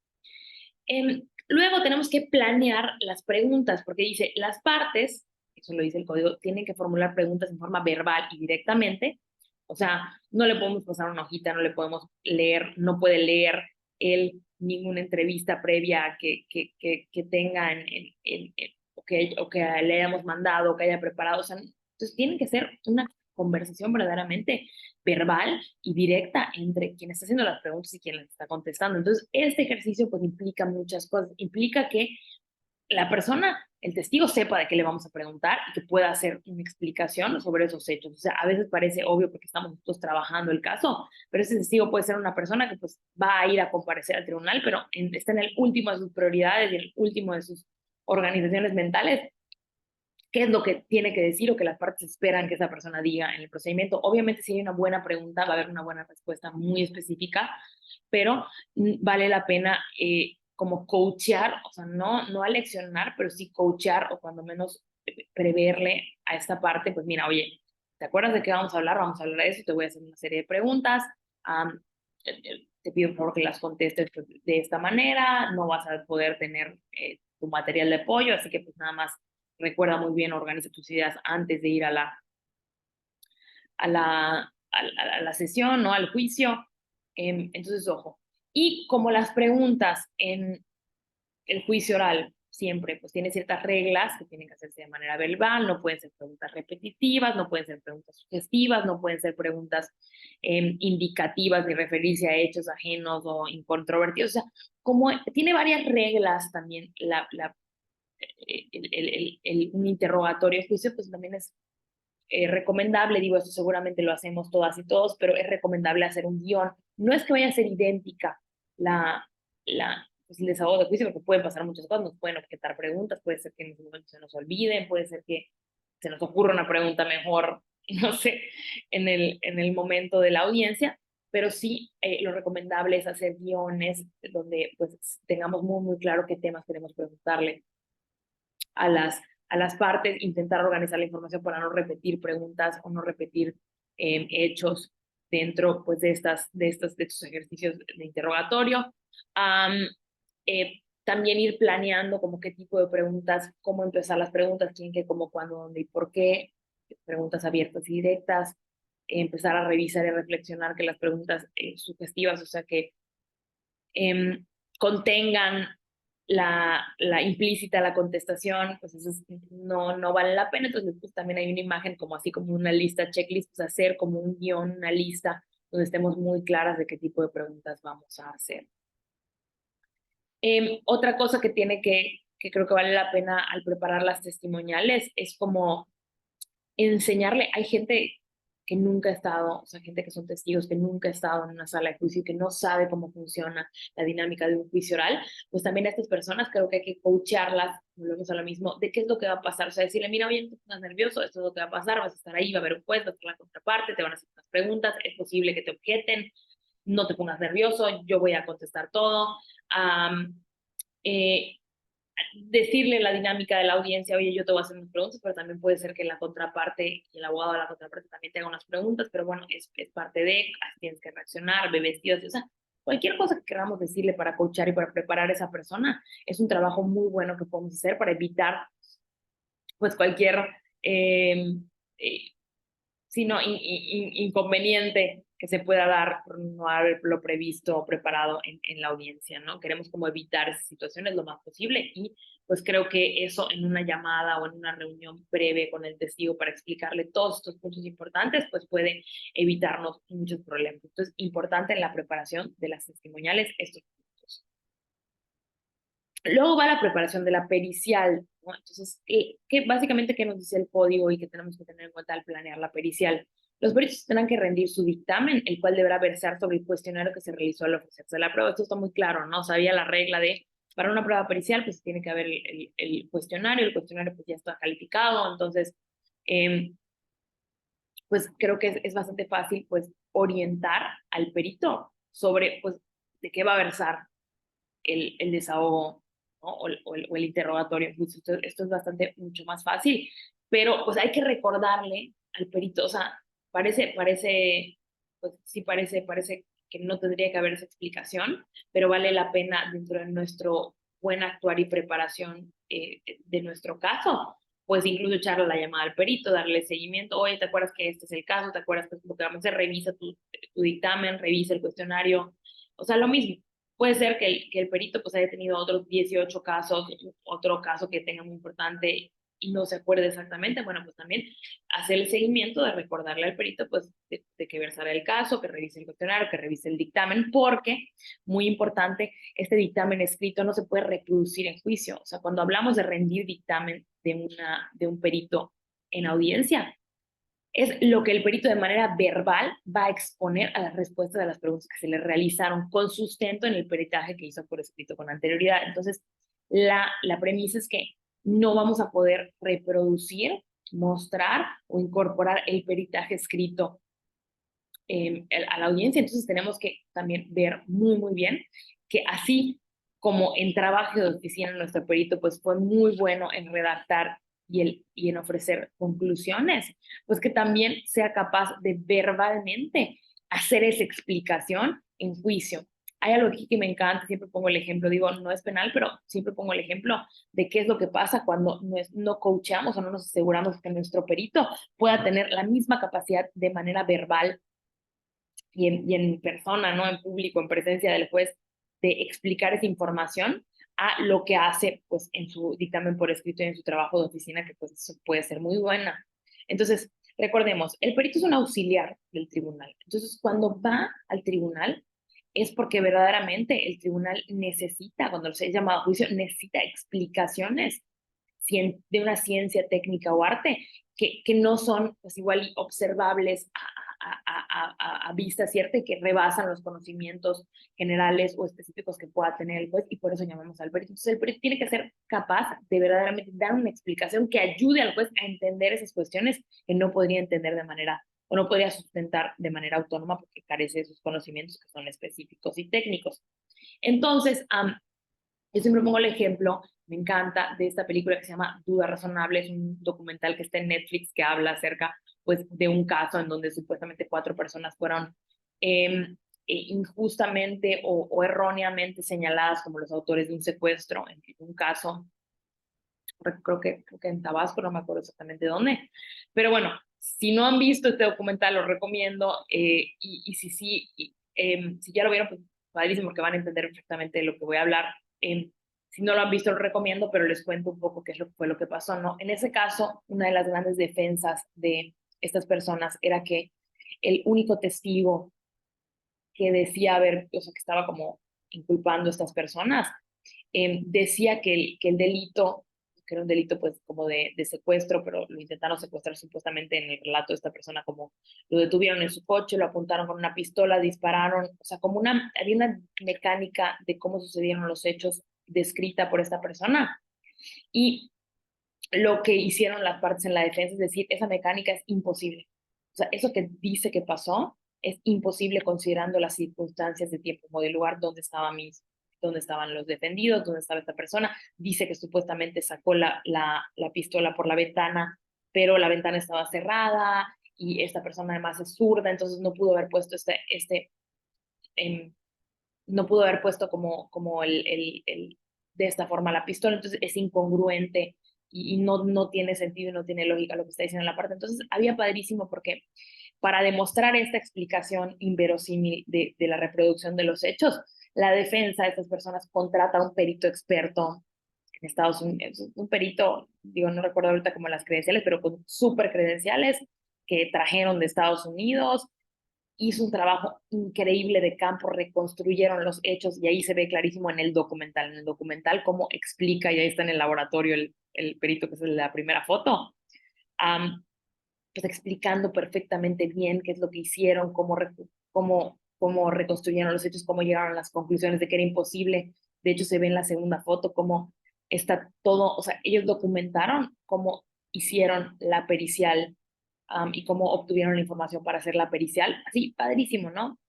Luego tenemos que planear las preguntas, porque dice, las partes, eso lo dice el código, tienen que formular preguntas en forma verbal y directamente. O sea, no le podemos pasar una hojita, no le podemos leer, no puede leer él ninguna entrevista previa que tenga o que le hayamos mandado, o que haya preparado. O sea, entonces tiene que ser una conversación verdaderamente verbal y directa entre quien está haciendo las preguntas y quien las está contestando. Entonces, este ejercicio pues implica muchas cosas. Implica que la persona, el testigo, sepa de qué le vamos a preguntar y que pueda hacer una explicación sobre esos hechos. O sea, a veces parece obvio porque estamos nosotros trabajando el caso, pero ese testigo puede ser una persona que pues va a ir a comparecer al tribunal, pero está en el último de sus prioridades y en el último de sus organizaciones mentales qué es lo que tiene que decir o que las partes esperan que esa persona diga en el procedimiento. Obviamente, si hay una buena pregunta, va a haber una buena respuesta muy específica, pero vale la pena como coachear, o sea, no aleccionar, pero sí coachear o cuando menos preverle a esta parte, pues mira, oye, ¿te acuerdas de qué vamos a hablar? Vamos a hablar de eso, te voy a hacer una serie de preguntas, te pido por favor que las contestes de esta manera, no vas a poder tener tu material de apoyo, así que pues nada más recuerda muy bien, organiza tus ideas antes de ir a la sesión, ¿no? Al juicio. Entonces, ojo. Y como las preguntas en el juicio oral siempre, pues tiene ciertas reglas que tienen que hacerse de manera verbal, no pueden ser preguntas repetitivas, no pueden ser preguntas sugestivas, no pueden ser preguntas indicativas ni referirse a hechos ajenos o incontrovertidos. O sea, como tiene varias reglas también un interrogatorio de juicio, pues también es recomendable, digo, esto seguramente lo hacemos todas y todos, pero es recomendable hacer un guión. No es que vaya a ser idéntica pues, el desahogo de juicio, porque pueden pasar muchas cosas, nos pueden objetar preguntas, puede ser que en ese momento se nos olviden, puede ser que se nos ocurra una pregunta mejor, no sé, en el momento de la audiencia, pero sí lo recomendable es hacer guiones donde pues tengamos muy claro qué temas queremos preguntarle a las partes, intentar organizar la información para no repetir preguntas o no repetir hechos dentro pues, de estos ejercicios de interrogatorio. También ir planeando como qué tipo de preguntas, cómo empezar las preguntas, quién, qué, cómo, cuándo, dónde y por qué, preguntas abiertas y directas, empezar a revisar y reflexionar que las preguntas sugestivas, o sea, que contengan la implícita, la contestación, pues eso no vale la pena. Entonces, pues también hay una imagen como así como una lista, checklist, pues hacer como un guión, una lista, donde estemos muy claras de qué tipo de preguntas vamos a hacer. Otra cosa que que creo que vale la pena al preparar las testimoniales es como enseñarle, hay gente que nunca ha estado, o sea, gente que son testigos que nunca ha estado en una sala de juicio y que no sabe cómo funciona la dinámica de un juicio oral, pues también a estas personas creo que hay que coacharlas, volvemos a lo mismo, de qué es lo que va a pasar, o sea, decirle, mira, oye, no estás nervioso, esto es lo que va a pasar, vas a estar ahí, va a haber un juez, va a estar la contraparte, te van a hacer unas preguntas, es posible que te objeten, no te pongas nervioso, yo voy a contestar todo. Eh, Decirle la dinámica de la audiencia, oye, yo te voy a hacer unas preguntas, pero también puede ser que la contraparte y el abogado de la contraparte también te haga unas preguntas, pero bueno, es parte de, tienes que reaccionar, ve vestidos, o sea, cualquier cosa que queramos decirle para coachar y para preparar a esa persona es un trabajo muy bueno que podemos hacer para evitar pues cualquier eh, sino inconveniente que se pueda dar por no haberlo previsto o preparado en la audiencia, ¿no? Queremos como evitar esas situaciones lo más posible y pues creo que eso en una llamada o en una reunión breve con el testigo para explicarle todos estos puntos importantes, pues puede evitarnos muchos problemas. Entonces, importante en la preparación de las testimoniales estos puntos. Luego va la preparación de la pericial, ¿no? Entonces, básicamente, ¿qué nos dice el código y qué tenemos que tener en cuenta al planear la pericial? Los peritos tendrán que rendir su dictamen, el cual deberá versar sobre el cuestionario que se realizó al ofrecerse la prueba. Esto está muy claro, ¿no? Sabía la regla de, para una prueba pericial, pues tiene que haber el cuestionario pues ya está calificado, entonces pues creo que es bastante fácil pues orientar al perito sobre pues de qué va a versar el desahogo, ¿no? O el interrogatorio en juicio. Esto es bastante mucho más fácil, pero pues hay que recordarle al perito, o sea, pues sí parece que no tendría que haber esa explicación, pero vale la pena dentro de nuestro buen actuar y preparación de nuestro caso, pues incluso echarle la llamada al perito, darle seguimiento, oye, ¿te acuerdas que este es el caso? ¿Te acuerdas que lo que vamos a hacer? Revisa tu dictamen, revisa el cuestionario, o sea, lo mismo. Puede ser que el perito pues haya tenido otros 18 casos, otro caso que tenga muy importante y no se acuerde exactamente, bueno, pues también hacer el seguimiento de recordarle al perito pues de que versará el caso, que revise el cuestionario, que revise el dictamen, porque, muy importante, este dictamen escrito no se puede reproducir en juicio. O sea, cuando hablamos de rendir dictamen de un perito en audiencia, es lo que el perito de manera verbal va a exponer a las respuestas de las preguntas que se le realizaron con sustento en el peritaje que hizo por escrito con anterioridad. Entonces, la premisa es que no vamos a poder reproducir, mostrar o incorporar el peritaje escrito a la audiencia. Entonces, tenemos que también ver muy bien que así como en trabajo de oficina nuestro perito pues fue muy bueno en redactar y en ofrecer conclusiones, pues que también sea capaz de verbalmente hacer esa explicación en juicio. Hay algo aquí que me encanta, siempre pongo el ejemplo, digo, no es penal, pero siempre pongo el ejemplo de qué es lo que pasa cuando no coachamos o no nos aseguramos que nuestro perito pueda tener la misma capacidad de manera verbal y en persona, ¿no? En público, en presencia del juez, de explicar esa información a lo que hace pues en su dictamen por escrito y en su trabajo de oficina, que pues eso puede ser muy buena. Entonces, recordemos, el perito es un auxiliar del tribunal. Entonces, cuando va al tribunal, es porque verdaderamente el tribunal necesita, cuando se ha llamado a juicio, necesita explicaciones de una ciencia técnica o arte que no son pues igual observables a vista cierta y que rebasan los conocimientos generales o específicos que pueda tener el juez y por eso llamamos al perito. Entonces el perito tiene que ser capaz de verdaderamente dar una explicación que ayude al juez a entender esas cuestiones que no podría entender de manera o no podría sustentar de manera autónoma porque carece de sus conocimientos que son específicos y técnicos. Entonces, yo siempre pongo el ejemplo, me encanta, de esta película que se llama Duda Razonable, es un documental que está en Netflix que habla acerca pues, de un caso en donde supuestamente 4 personas fueron injustamente o erróneamente señaladas como los autores de un secuestro, en un caso, creo que en Tabasco, no me acuerdo exactamente dónde, pero bueno, si no han visto este documental, lo recomiendo, y si sí, si ya lo vieron, pues padrísimo, porque van a entender perfectamente de lo que voy a hablar. Si no lo han visto, lo recomiendo, pero les cuento un poco qué es lo que fue lo que pasó, ¿no? En ese caso, una de las grandes defensas de estas personas era que el único testigo que decía haber, o sea, que estaba como inculpando a estas personas, decía que el delito, que era un delito pues como de secuestro, pero lo intentaron secuestrar supuestamente en el relato de esta persona, como lo detuvieron en su coche, lo apuntaron con una pistola, dispararon, o sea, había una mecánica de cómo sucedieron los hechos descrita por esta persona. Y lo que hicieron las partes en la defensa es decir, esa mecánica es imposible. O sea, eso que dice que pasó es imposible considerando las circunstancias de tiempo, como del lugar donde estaban los defendidos, donde estaba esta persona. Dice que supuestamente sacó la pistola por la ventana, pero la ventana estaba cerrada y esta persona además es zurda, entonces no pudo haber puesto no pudo haber puesto como de esta forma la pistola, entonces es incongruente y no tiene sentido y no tiene lógica lo que está diciendo en la parte. Entonces había padrísimo porque para demostrar esta explicación inverosímil de la reproducción de los hechos, la defensa de estas personas contrata a un perito experto en Estados Unidos, un perito, digo, no recuerdo ahorita como las credenciales, pero con súper credenciales que trajeron de Estados Unidos, hizo un trabajo increíble de campo, reconstruyeron los hechos y ahí se ve clarísimo en el documental cómo explica, y ahí está en el laboratorio el perito que es la primera foto, pues explicando perfectamente bien qué es lo que hicieron, cómo reconstruyeron los hechos, cómo llegaron a las conclusiones de que era imposible. De hecho, se ve en la segunda foto cómo está todo, o sea, ellos documentaron cómo hicieron la pericial y cómo obtuvieron la información para hacer la pericial. Así, padrísimo, ¿no?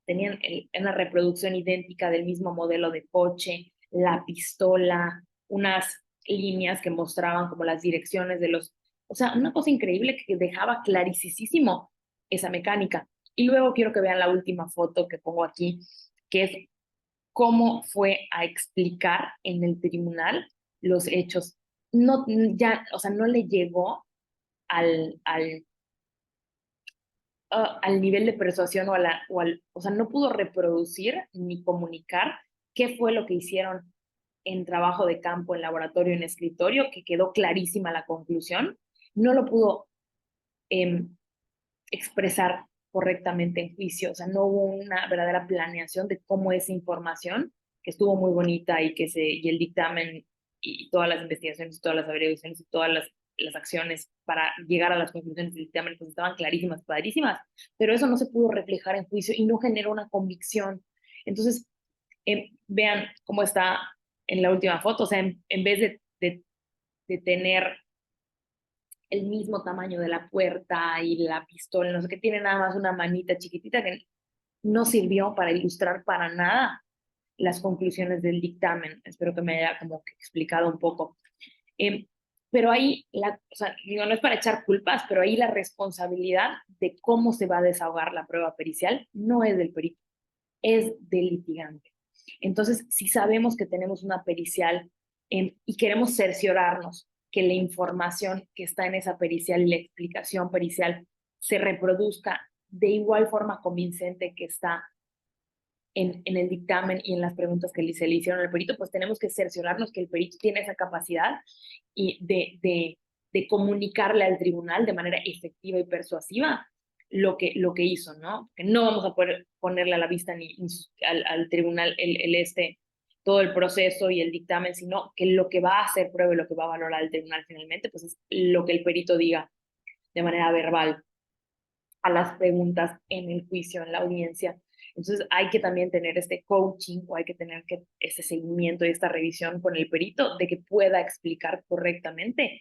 Tenían una reproducción idéntica del mismo modelo de coche, la pistola, unas líneas que mostraban como las direcciones de los... O sea, una cosa increíble que dejaba clarísimo esa mecánica. Y luego quiero que vean la última foto que pongo aquí, que es cómo fue a explicar en el tribunal los hechos. No, ya, o sea, no le llegó al nivel de persuasión o sea, no pudo reproducir ni comunicar qué fue lo que hicieron en trabajo de campo, en laboratorio, en escritorio, que quedó clarísima la conclusión. No lo pudo eh, expresar correctamente en juicio, o sea, no hubo una verdadera planeación de cómo esa información, que estuvo muy bonita y el dictamen y todas las investigaciones, y todas las averiguaciones y todas las acciones para llegar a las conclusiones del dictamen, pues estaban clarísimas, padrísimas, pero eso no se pudo reflejar en juicio y no generó una convicción. Entonces, vean cómo está en la última foto, o sea, en vez de tener el mismo tamaño de la puerta y la pistola, no sé qué, tiene nada más una manita chiquitita que no sirvió para ilustrar para nada las conclusiones del dictamen. Espero que me haya como que explicado un poco. Eh, pero ahí, o sea, digo, no es para echar culpas, pero ahí la responsabilidad de cómo se va a desahogar la prueba pericial no es del perito, es del litigante. Entonces, si sabemos que tenemos una pericial y queremos cerciorarnos que la información que está en esa pericial y la explicación pericial se reproduzca de igual forma convincente que está en el dictamen y en las preguntas que se le hicieron al perito, pues tenemos que cerciorarnos que el perito tiene esa capacidad y de comunicarle al tribunal de manera efectiva y persuasiva lo que hizo, ¿no? Que no vamos a poder ponerle a la vista ni al tribunal todo el proceso y el dictamen, sino que lo que va a hacer prueba y lo que va a valorar el tribunal finalmente, pues es lo que el perito diga de manera verbal a las preguntas en el juicio, en la audiencia. Entonces hay que también tener este coaching o hay que tener este seguimiento y esta revisión con el perito de que pueda explicar correctamente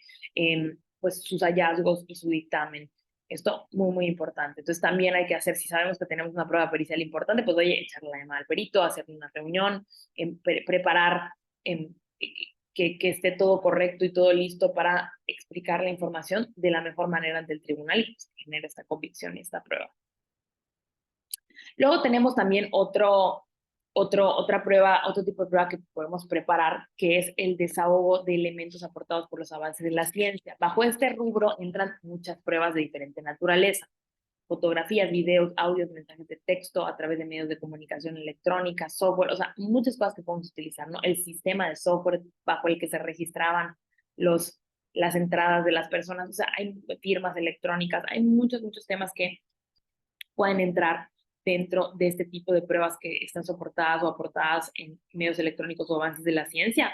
pues sus hallazgos y su dictamen. Esto muy importante. Entonces también hay que hacer, si sabemos que tenemos una prueba pericial importante, pues oye, echarle la llamada al perito, hacer una reunión, preparar que esté todo correcto y todo listo para explicar la información de la mejor manera ante el tribunal y pues, tener esta convicción y esta prueba. Luego tenemos también otra prueba, otro tipo de prueba que podemos preparar, que es el desahogo de elementos aportados por los avances de la ciencia. Bajo este rubro entran muchas pruebas de diferente naturaleza: fotografías, videos, audios, mensajes de texto a través de medios de comunicación electrónica, software, o sea, muchas cosas que podemos utilizar, ¿no? El sistema de software bajo el que se registraban los, las entradas de las personas, o sea, hay firmas electrónicas, hay muchos temas que pueden entrar dentro de este tipo de pruebas que están soportadas o aportadas en medios electrónicos o avances de la ciencia.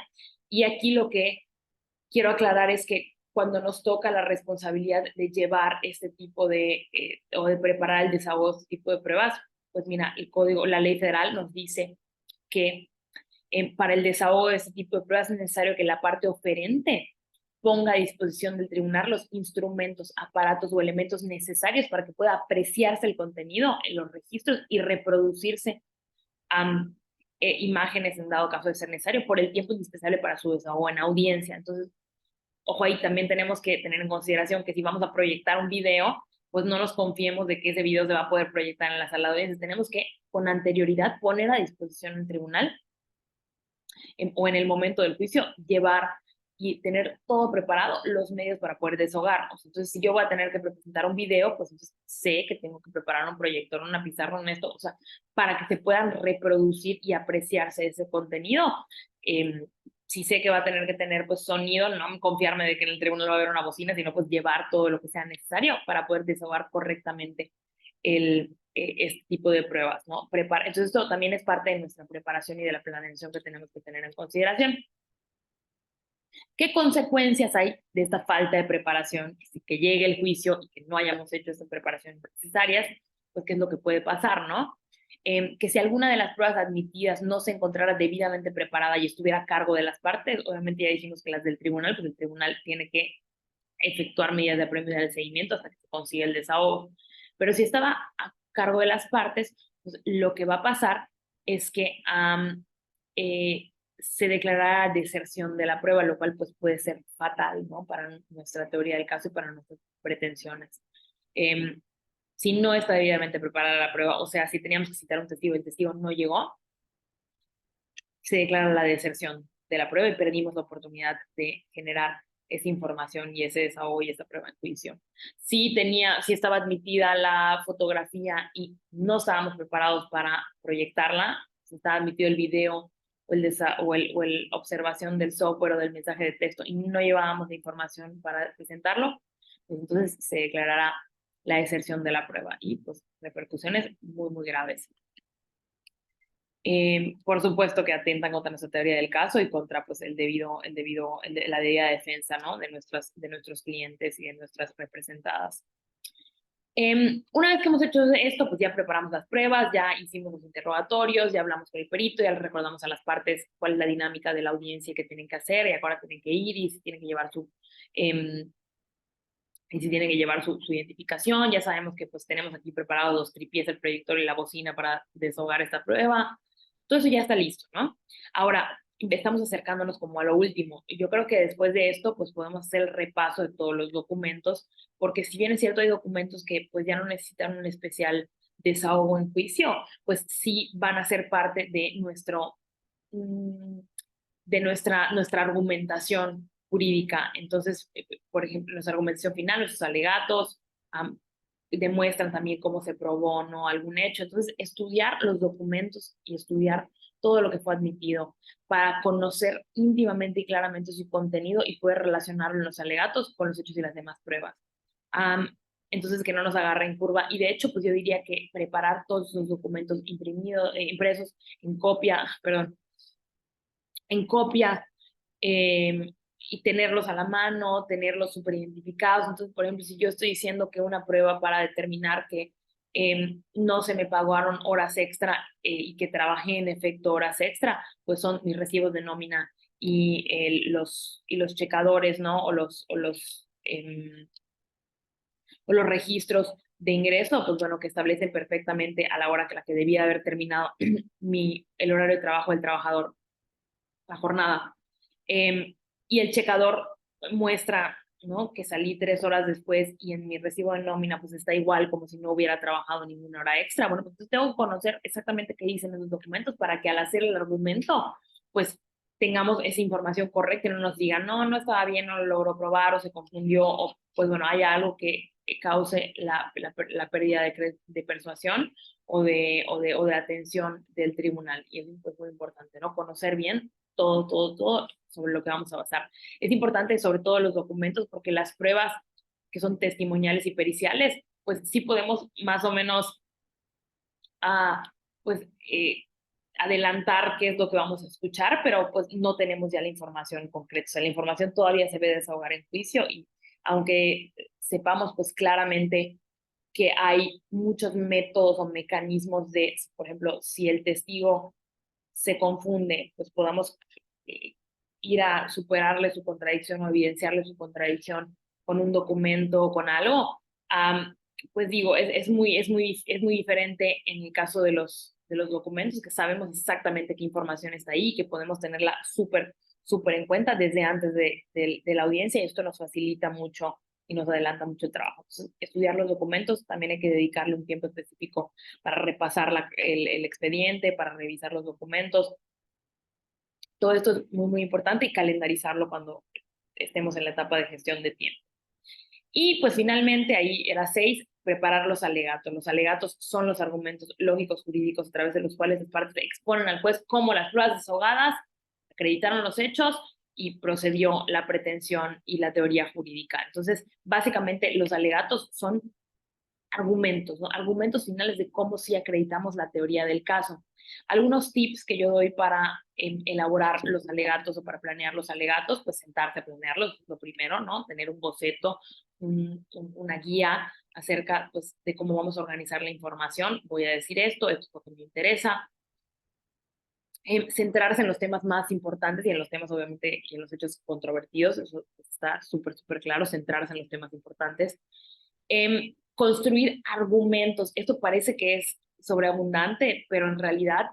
Y aquí lo que quiero aclarar es que cuando nos toca la responsabilidad de llevar este tipo o de preparar el desahogo de este tipo de pruebas, pues mira, la ley federal nos dice que para el desahogo de este tipo de pruebas es necesario que la parte oferente ponga a disposición del tribunal los instrumentos, aparatos o elementos necesarios para que pueda apreciarse el contenido en los registros y reproducirse imágenes en dado caso de ser necesario por el tiempo indispensable para su desahogo en audiencia. Entonces, ojo, ahí también tenemos que tener en consideración que si vamos a proyectar un video, pues no nos confiemos de que ese video se va a poder proyectar en la sala de audiencias. Tenemos que con anterioridad poner a disposición del tribunal o en el momento del juicio llevar y tener todo preparado, los medios para poder desahogarnos. Entonces, si yo voy a tener que presentar un video, pues entonces sé que tengo que preparar un proyector, una pizarra, un esto, o sea, para que se puedan reproducir y apreciarse ese contenido. Si sé que va a tener que tener pues sonido, no confiarme de que en el tribunal va a haber una bocina, sino pues llevar todo lo que sea necesario para poder desahogar correctamente este tipo de pruebas, ¿no? Entonces esto también es parte de nuestra preparación y de la planeación que tenemos que tener en consideración. ¿Qué consecuencias hay de esta falta de preparación? Que llegue el juicio y que no hayamos hecho estas preparaciones necesarias, pues qué es lo que puede pasar, ¿no? Que si alguna de las pruebas admitidas no se encontrara debidamente preparada y estuviera a cargo de las partes, obviamente ya dijimos que las del tribunal, pues el tribunal tiene que efectuar medidas de apremio y de seguimiento hasta que se consiga el desahogo. Pero si estaba a cargo de las partes, pues lo que va a pasar es que se declarará deserción de la prueba, lo cual pues puede ser fatal, ¿no? Para nuestra teoría del caso y para nuestras pretensiones. Si no está debidamente preparada la prueba, o sea, si teníamos que citar a un testigo y el testigo no llegó, se declara la deserción de la prueba y perdimos la oportunidad de generar esa información y ese desahogo y esa prueba en juicio. Si estaba admitida la fotografía y no estábamos preparados para proyectarla, si estaba admitido el video o el observación del software o del mensaje de texto y no llevábamos la información para presentarlo, pues entonces se declarará la deserción de la prueba y pues repercusiones muy, muy graves. Por supuesto que atentan contra nuestra teoría del caso y contra pues la debida defensa, ¿no? de nuestros clientes y de nuestras representadas. Una vez que hemos hecho esto, pues ya preparamos las pruebas, ya hicimos los interrogatorios, ya hablamos con el perito, ya les recordamos a las partes cuál es la dinámica de la audiencia que tienen que hacer y a cuál tienen que ir y si tienen que llevar su identificación. Ya sabemos que pues tenemos aquí preparados los tripiés, el proyector y la bocina para desahogar esta prueba. Todo eso ya está listo, ¿no? Ahora, estamos acercándonos como a lo último. Yo creo que después de esto, pues podemos hacer el repaso de todos los documentos, porque si bien es cierto, hay documentos que pues ya no necesitan un especial desahogo en juicio, pues sí van a ser parte de nuestra argumentación jurídica. Entonces, por ejemplo, nuestra argumentación final, nuestros alegatos, demuestran también cómo se probó o no algún hecho. Entonces, estudiar los documentos y estudiar todo lo que fue admitido para conocer íntimamente y claramente su contenido y poder relacionarlo en los alegatos con los hechos y las demás pruebas. Entonces, que no nos agarre en curva. Y de hecho, pues yo diría que preparar todos los documentos impresos en copia, perdón, en copia y tenerlos a la mano, tenerlos súper identificados. Entonces, por ejemplo, si yo estoy diciendo que una prueba para determinar que no se me pagaron horas extra y que trabajé en efecto horas extra, pues son mis recibos de nómina y los checadores, ¿no? O los registros de ingreso, pues bueno, que establecen perfectamente a la hora que la que debía haber terminado el horario de trabajo del trabajador, la jornada. Y el checador muestra, ¿no? Que salí 3 horas después y en mi recibo de nómina pues está igual como si no hubiera trabajado ninguna hora extra. Bueno, pues tengo que conocer exactamente qué dicen esos documentos para que al hacer el argumento pues tengamos esa información correcta y no nos digan, no estaba bien, no lo logró probar o se confundió o pues bueno, haya algo que cause la pérdida de persuasión o de atención del tribunal. Y eso es muy importante, ¿no? Conocer bien todo sobre lo que vamos a basar. Es importante sobre todo los documentos porque las pruebas que son testimoniales y periciales, pues sí podemos más o menos pues adelantar qué es lo que vamos a escuchar, pero pues no tenemos ya la información concreta. O sea, la información todavía se debe desahogar en juicio y aunque sepamos pues claramente que hay muchos métodos o mecanismos de, por ejemplo, si el testigo se confunde, pues podamos ir a superarle su contradicción o evidenciarle su contradicción con un documento o con algo. Pues digo, es muy diferente en el caso de los documentos, que sabemos exactamente qué información está ahí, que podemos tenerla súper en cuenta desde antes de la audiencia y esto nos facilita mucho y nos adelanta mucho el trabajo. Entonces, estudiar los documentos, también hay que dedicarle un tiempo específico para repasar el expediente, para revisar los documentos. Todo esto es muy, muy importante y calendarizarlo cuando estemos en la etapa de gestión de tiempo. Y pues finalmente ahí era 6, preparar los alegatos. Los alegatos son los argumentos lógicos jurídicos a través de los cuales las partes exponen al juez cómo las pruebas desahogadas acreditaron los hechos y procedió la pretensión y la teoría jurídica. Entonces, básicamente los alegatos son argumentos, ¿no? Argumentos finales de cómo sí acreditamos la teoría del caso. Algunos tips que yo doy para elaborar los alegatos o para planear los alegatos, pues sentarte a planearlos, lo primero, ¿no? Tener un boceto, una guía acerca pues, de cómo vamos a organizar la información. Voy a decir esto es lo que me interesa. Centrarse en los temas más importantes y en los temas, obviamente, y en los hechos controvertidos, eso está súper, súper claro, centrarse en los temas importantes. Construir argumentos, esto parece que es sobreabundante, pero en realidad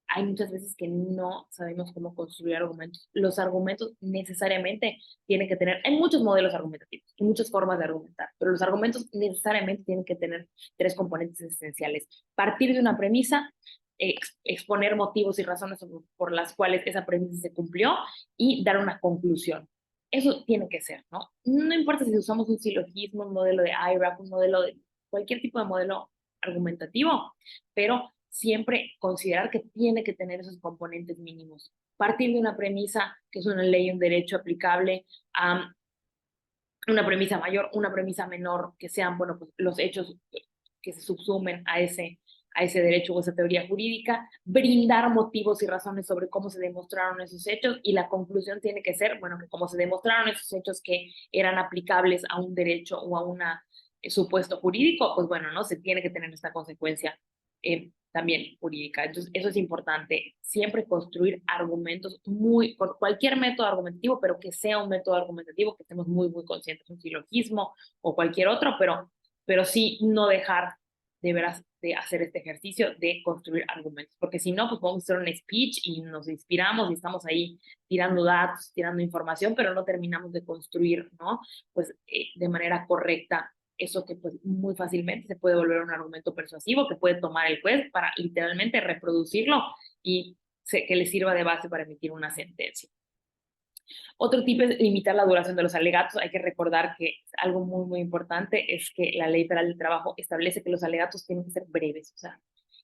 hay muchas veces que no sabemos cómo construir argumentos. Los argumentos necesariamente tienen que tener, hay muchos modelos argumentativos, hay muchas formas de argumentar, pero los argumentos necesariamente tienen que tener tres componentes esenciales. Partir de una premisa, exponer motivos y razones por las cuales esa premisa se cumplió y dar una conclusión. Eso tiene que ser, ¿no? No importa si usamos un silogismo, un modelo de IRAP, un modelo de cualquier tipo de modelo argumentativo, pero siempre considerar que tiene que tener esos componentes mínimos. Partir de una premisa que es una ley, un derecho aplicable, a una premisa mayor, una premisa menor, que sean, bueno, pues los hechos que se subsumen a ese derecho o esa teoría jurídica, brindar motivos y razones sobre cómo se demostraron esos hechos y la conclusión tiene que ser, bueno, que como se demostraron esos hechos que eran aplicables a un derecho o a un supuesto jurídico, pues bueno, ¿no? Se tiene que tener esta consecuencia también jurídica. Entonces, eso es importante, siempre construir argumentos con cualquier método argumentativo, pero que sea un método argumentativo que estemos muy, muy conscientes, un silogismo o cualquier otro, pero sí no dejar de veras de hacer este ejercicio de construir argumentos, porque si no, pues podemos hacer un speech y nos inspiramos y estamos ahí tirando datos, tirando información, pero no terminamos de construir, ¿no? Pues de manera correcta eso que pues muy fácilmente se puede volver un argumento persuasivo que puede tomar el juez para literalmente reproducirlo y que le sirva de base para emitir una sentencia. Otro tip es limitar la duración de los alegatos. Hay que recordar que algo muy, muy importante es que la Ley Federal del Trabajo establece que los alegatos tienen que ser breves. O sea,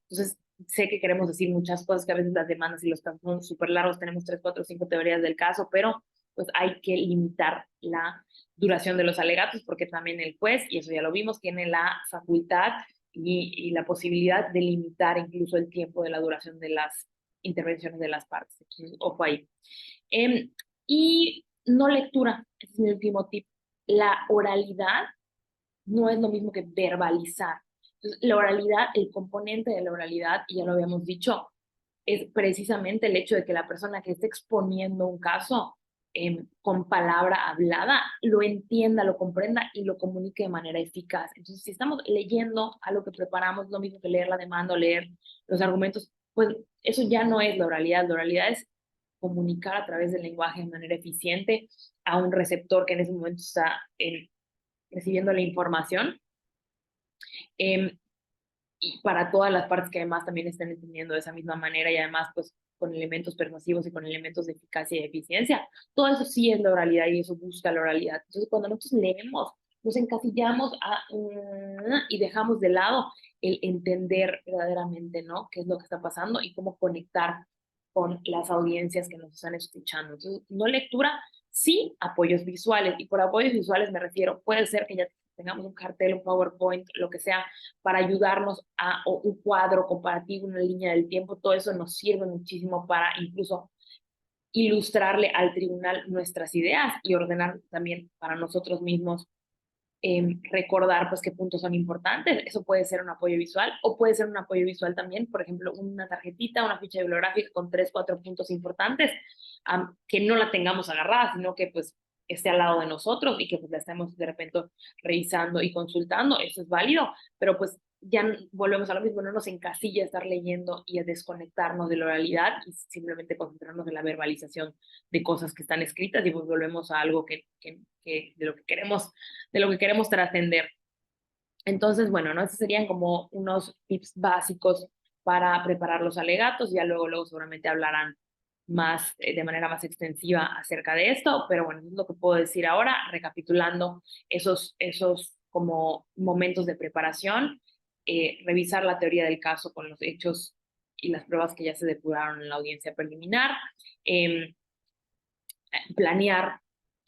entonces sé que queremos decir muchas cosas, que a veces las demandas y los casos son súper largos, tenemos 3, 4, 5 teorías del caso, pero pues hay que limitar la duración de los alegatos porque también el juez, y eso ya lo vimos, tiene la facultad y la posibilidad de limitar incluso el tiempo de la duración de las intervenciones de las partes. Entonces, ojo ahí. Y no lectura, ese es mi último tip. La oralidad no es lo mismo que verbalizar. Entonces, la oralidad, el componente de la oralidad, y ya lo habíamos dicho, es precisamente el hecho de que la persona que esté exponiendo un caso con palabra hablada lo entienda, lo comprenda y lo comunique de manera eficaz. Entonces, si estamos leyendo algo que preparamos, lo mismo que leer la demanda o leer los argumentos, pues eso ya no es la oralidad. La oralidad es comunicar a través del lenguaje de manera eficiente a un receptor que en ese momento está recibiendo la información. Eh, y para todas las partes que además también estén entendiendo de esa misma manera y además pues con elementos persuasivos y con elementos de eficacia y eficiencia. Todo eso sí es la oralidad y eso busca la oralidad. Entonces cuando nosotros leemos, nos encasillamos y dejamos de lado el entender verdaderamente, ¿no? Qué es lo que está pasando y cómo conectar con las audiencias que nos están escuchando. Entonces, no lectura, sí apoyos visuales. Y por apoyos visuales me refiero, puede ser que ya tengamos un cartel, un PowerPoint, lo que sea, para ayudarnos a o un cuadro comparativo, una línea del tiempo, todo eso nos sirve muchísimo para incluso ilustrarle al tribunal nuestras ideas y ordenar también para nosotros mismos recordar pues qué puntos son importantes. Eso puede ser un apoyo visual o puede ser un apoyo visual también, por ejemplo, una tarjetita, una ficha bibliográfica con 3, 4 puntos importantes, que no la tengamos agarrada, sino que pues esté al lado de nosotros y que pues la estemos de repente revisando y consultando, eso es válido, pero pues ya volvemos a lo mismo, no nos encasilla estar leyendo y a desconectarnos de la oralidad y simplemente concentrarnos en la verbalización de cosas que están escritas y pues volvemos a algo que de lo que queremos trascender. Entonces, bueno, ¿no? Estos serían como unos tips básicos para preparar los alegatos, ya luego seguramente hablarán más, de manera más extensiva acerca de esto, pero bueno, es lo que puedo decir ahora, recapitulando esos como momentos de preparación, revisar la teoría del caso con los hechos y las pruebas que ya se depuraron en la audiencia preliminar, eh, planear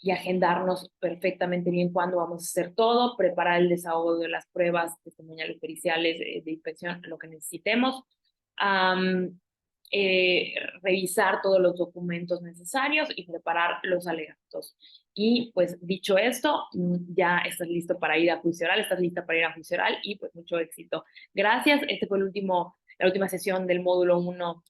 y agendarnos perfectamente bien cuándo vamos a hacer todo, preparar el desahogo de las pruebas testimoniales periciales de inspección, lo que necesitemos, um, revisar todos los documentos necesarios y preparar los alegatos. Y pues dicho esto, ya estás listo para ir a juicio oral, estás lista para ir a juicio oral y pues mucho éxito. Gracias, este fue la última sesión del módulo 1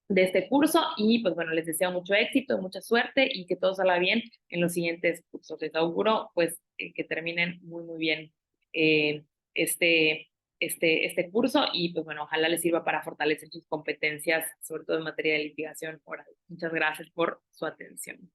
de este curso y pues bueno, les deseo mucho éxito, mucha suerte y que todo salga bien en los siguientes cursos. Les auguro pues que terminen muy, muy bien eh, este, este curso y pues bueno, ojalá les sirva para fortalecer sus competencias, sobre todo en materia de litigación oral. Muchas gracias por su atención.